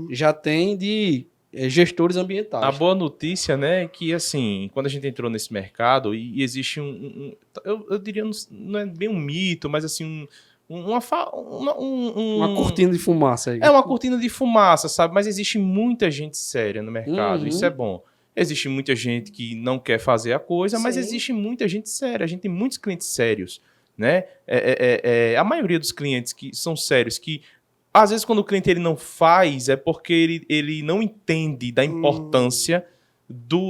já tem de gestores ambientais. A boa notícia, né, é que, assim, quando a gente entrou nesse mercado, e existe eu diria, não é bem um mito, mas, assim, uma cortina de fumaça aí. É uma cortina de fumaça, sabe? Mas existe muita gente séria no mercado, isso é bom. Existe muita gente que não quer fazer a coisa, mas existe muita gente séria. A gente tem muitos clientes sérios, né? A maioria dos clientes que são sérios, que às vezes quando o cliente ele não faz, é porque ele não entende da importância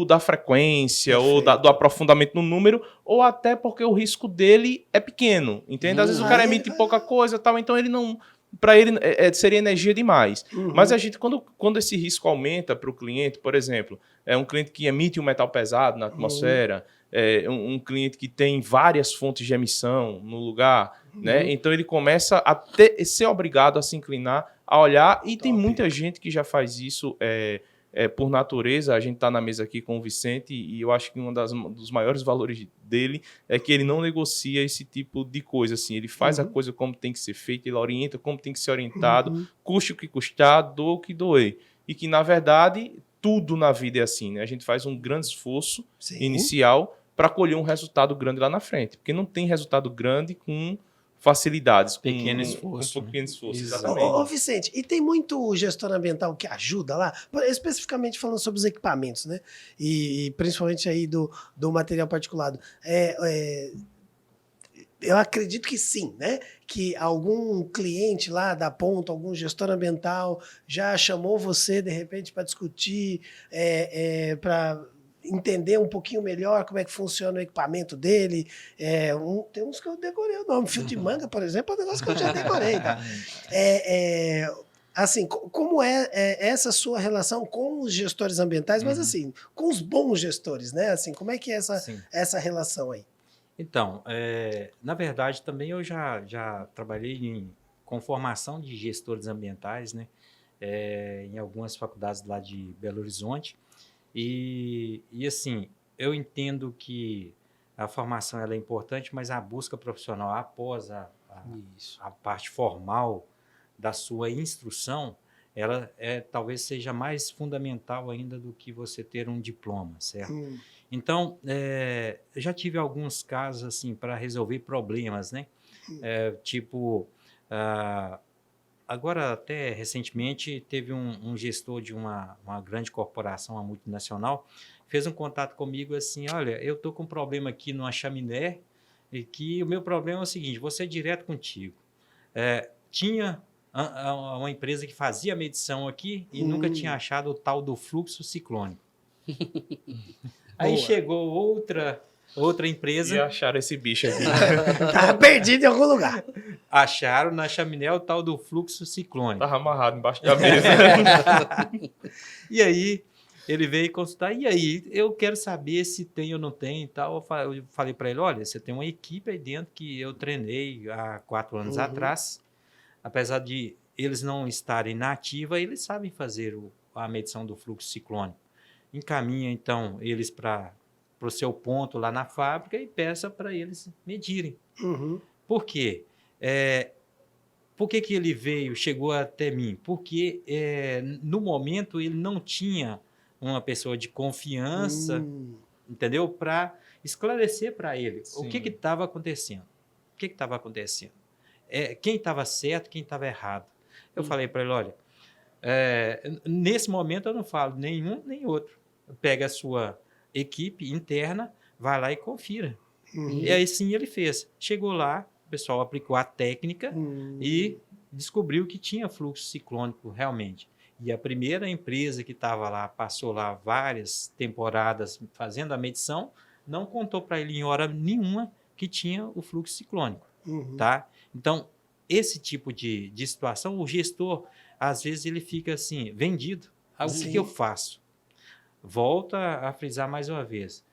da frequência ou do aprofundamento no número, ou até porque o risco dele é pequeno, entende? Às vezes o cara emite pouca coisa, tal, então ele não... Para ele seria energia demais. Mas a gente, quando esse risco aumenta para o cliente, por exemplo, é um cliente que emite um metal pesado na atmosfera, um cliente que tem várias fontes de emissão no lugar, né? Então ele começa a ser obrigado a se inclinar, a olhar, e tem muita gente que já faz isso por natureza. A gente está na mesa aqui com o Vicente e eu acho que um dos maiores valores dele é que ele não negocia esse tipo de coisa. Assim, ele faz a coisa como tem que ser feita, ele orienta como tem que ser orientado, custe o que custar, doa o que doer. E que, na verdade, tudo na vida é assim, né? A gente faz um grande esforço inicial para colher um resultado grande lá na frente. Porque não tem resultado grande com facilidades. Pequeno esforço. Um pequeno esforço, exatamente. Ô, Vicente, e tem muito gestor ambiental que ajuda lá? Especificamente falando sobre os equipamentos, né? E principalmente aí do material particulado. Eu acredito que sim, né? Que algum cliente lá da ponta, algum gestor ambiental já chamou você, de repente, para discutir, para entender um pouquinho melhor como é que funciona o equipamento dele. Tem uns que eu decorei o nome. Fio de manga, por exemplo, é um negócio que eu já decorei. Tá? Assim, como é essa sua relação com os gestores ambientais, mas assim, com os bons gestores, né? Assim, como é que é essa relação aí? Então, na verdade, também eu já trabalhei com formação de gestores ambientais, né? Em algumas faculdades lá de Belo Horizonte. E assim, eu entendo que a formação ela é importante, mas a busca profissional após a parte formal da sua instrução, ela talvez seja mais fundamental ainda do que você ter um diploma, certo? Então, eu já tive alguns casos assim para resolver problemas, né? Agora, até recentemente, teve um gestor de uma grande corporação, uma multinacional, fez um contato comigo assim, olha, eu estou com um problema aqui numa chaminé e que o meu problema é o seguinte, vou ser direto contigo. Tinha uma empresa que fazia medição aqui e nunca tinha achado o tal do fluxo ciclônico. Aí chegou outra empresa... E acharam esse bicho aqui. Tava perdido em algum lugar. Acharam na chaminé o tal do fluxo ciclônico. Tava amarrado embaixo da mesa. E aí, ele veio consultar. E aí, eu quero saber se tem ou não tem e tal. Eu falei para ele, olha, você tem uma equipe aí dentro que eu treinei há 4 anos atrás. Apesar de eles não estarem na ativa, eles sabem fazer a medição do fluxo ciclônico. Encaminha, então, eles para o seu ponto lá na fábrica e peça para eles medirem. Por quê? Por que ele chegou até mim? Porque no momento ele não tinha uma pessoa de confiança, entendeu? Para esclarecer para ele o que estava acontecendo. O que estava acontecendo? Quem estava certo, quem estava errado. Eu falei para ele, olha, nesse momento eu não falo nenhum nem outro. Pega a sua equipe interna, vai lá e confira. E aí sim ele fez. Chegou lá, o pessoal aplicou a técnica e descobriu que tinha fluxo ciclônico realmente. E a primeira empresa que estava lá, passou lá várias temporadas fazendo a medição, não contou para ele em hora nenhuma que tinha o fluxo ciclônico. Tá? Então, esse tipo de situação, o gestor, às vezes, ele fica assim, vendido. O que eu faço? Volta a frisar mais uma vez.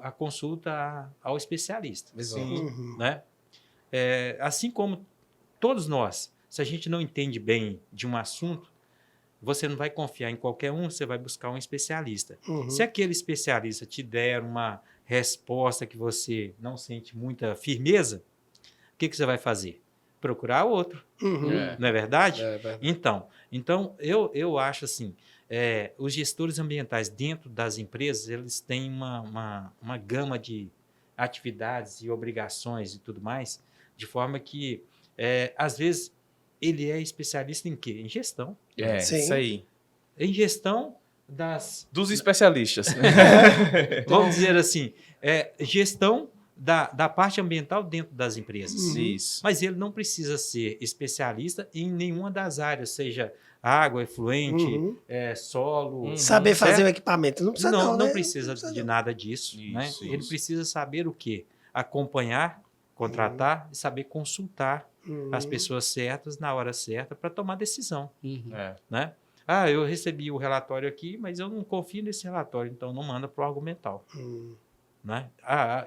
A consulta ao especialista. Né? Assim como todos nós, se a gente não entende bem de um assunto, você não vai confiar em qualquer um, você vai buscar um especialista. Se aquele especialista te der uma resposta que você não sente muita firmeza, o que você vai fazer? Procurar outro. Não é verdade? É verdade. Então eu acho assim, os gestores ambientais dentro das empresas, eles têm uma gama de atividades e obrigações e tudo mais De forma que, às vezes, ele é especialista em quê? Em gestão. Sim. Isso aí. Em gestão dos especialistas. Vamos dizer assim, gestão da parte ambiental dentro das empresas. Isso. Mas ele não precisa ser especialista em nenhuma das áreas, seja água, efluente, solo. Saber fazer o equipamento. Não precisa não, né? precisa de nada disso. Né? Ele precisa saber o quê? Acompanhar, contratar e saber consultar as pessoas certas na hora certa para tomar decisão. Né? Eu recebi o relatório aqui, mas eu não confio nesse relatório, então não manda para o argumental. Né?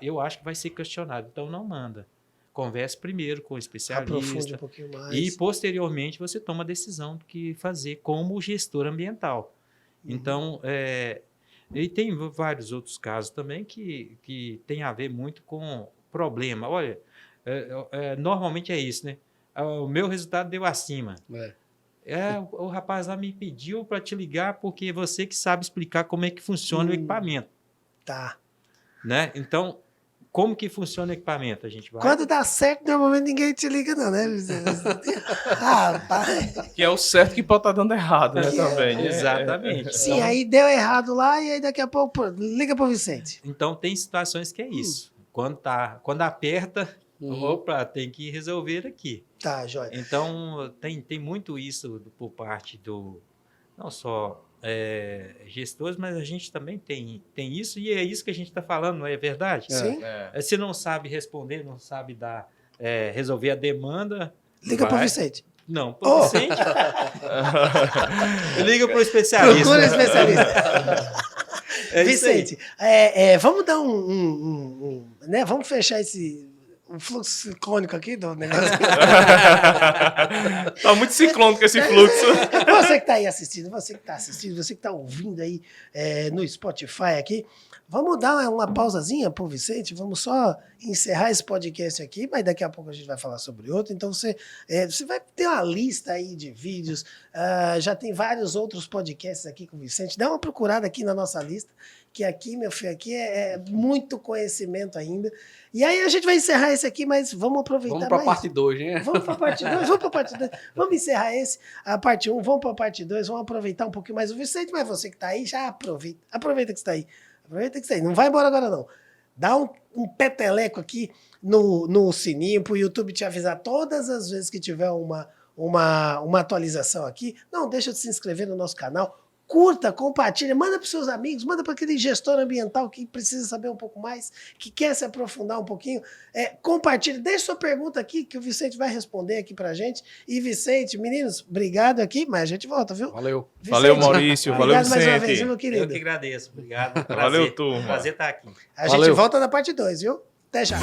Eu acho que vai ser questionado, então não manda. Converse primeiro com o especialista. Aprofunde um pouquinho mais. E, posteriormente, você toma a decisão do que fazer como gestor ambiental. Então, e tem vários outros casos também que tem a ver muito com problema. Olha, normalmente é isso, né? O meu resultado deu acima. O rapaz lá me pediu para te ligar porque você que sabe explicar como é que funciona o equipamento. Tá. Né? Então, como que funciona o equipamento? A gente vai... Quando dá certo, normalmente ninguém te liga, não, né? Rapaz. Que é o certo que pode estar dando errado, né? Também. Exatamente. Sim, então, aí deu errado lá e aí daqui a pouco liga pro Vicente. Então, tem situações que é isso. Quando aperta, opa, tem que resolver aqui. Tá, joia. Então, tem muito isso por parte não só gestores, mas a gente também tem isso, e é isso que a gente está falando, não é verdade? Sim. Se não sabe responder, não sabe resolver a demanda... Liga pro Vicente. Não, pro Vicente. Liga pro especialista. Procura especialista. Vicente, vamos dar né? Vamos fechar o fluxo ciclônico aqui do negócio. Tá muito ciclônico esse fluxo. Você que tá aí assistindo, você que tá assistindo, você que tá ouvindo aí no Spotify aqui, vamos dar uma pausazinha pro Vicente, vamos só encerrar esse podcast aqui, mas daqui a pouco a gente vai falar sobre outro. Então você vai ter uma lista aí de vídeos, já tem vários outros podcasts aqui com o Vicente, dá uma procurada aqui na nossa lista, que aqui, meu filho, aqui é muito conhecimento ainda. E aí a gente vai encerrar esse aqui, mas vamos aproveitar mais. Vamos para a parte 2, né? Vamos para a parte 2, vamos para a parte 2. Vamos encerrar a parte 1, vamos para a parte 2, vamos aproveitar um pouquinho mais o Vicente, mas você que está aí, já aproveita. Aproveita que está aí. Aproveita que está aí. Não vai embora agora, não. Dá um peteleco aqui no sininho para o YouTube te avisar todas as vezes que tiver uma atualização aqui. Não deixa de se inscrever no nosso canal. Curta, compartilha, manda para os seus amigos, manda para aquele gestor ambiental que precisa saber um pouco mais, que quer se aprofundar um pouquinho. Compartilha, deixa sua pergunta aqui que o Vicente vai responder aqui para a gente. E Vicente, meninos, obrigado aqui, mas a gente volta, viu? Valeu. Vicente, Valeu, Maurício. Valeu, obrigado Vicente. mais uma vez, meu querido. Eu que agradeço. Obrigado. Valeu, turma. Prazer estar aqui. A gente volta na parte 2, viu? Até já.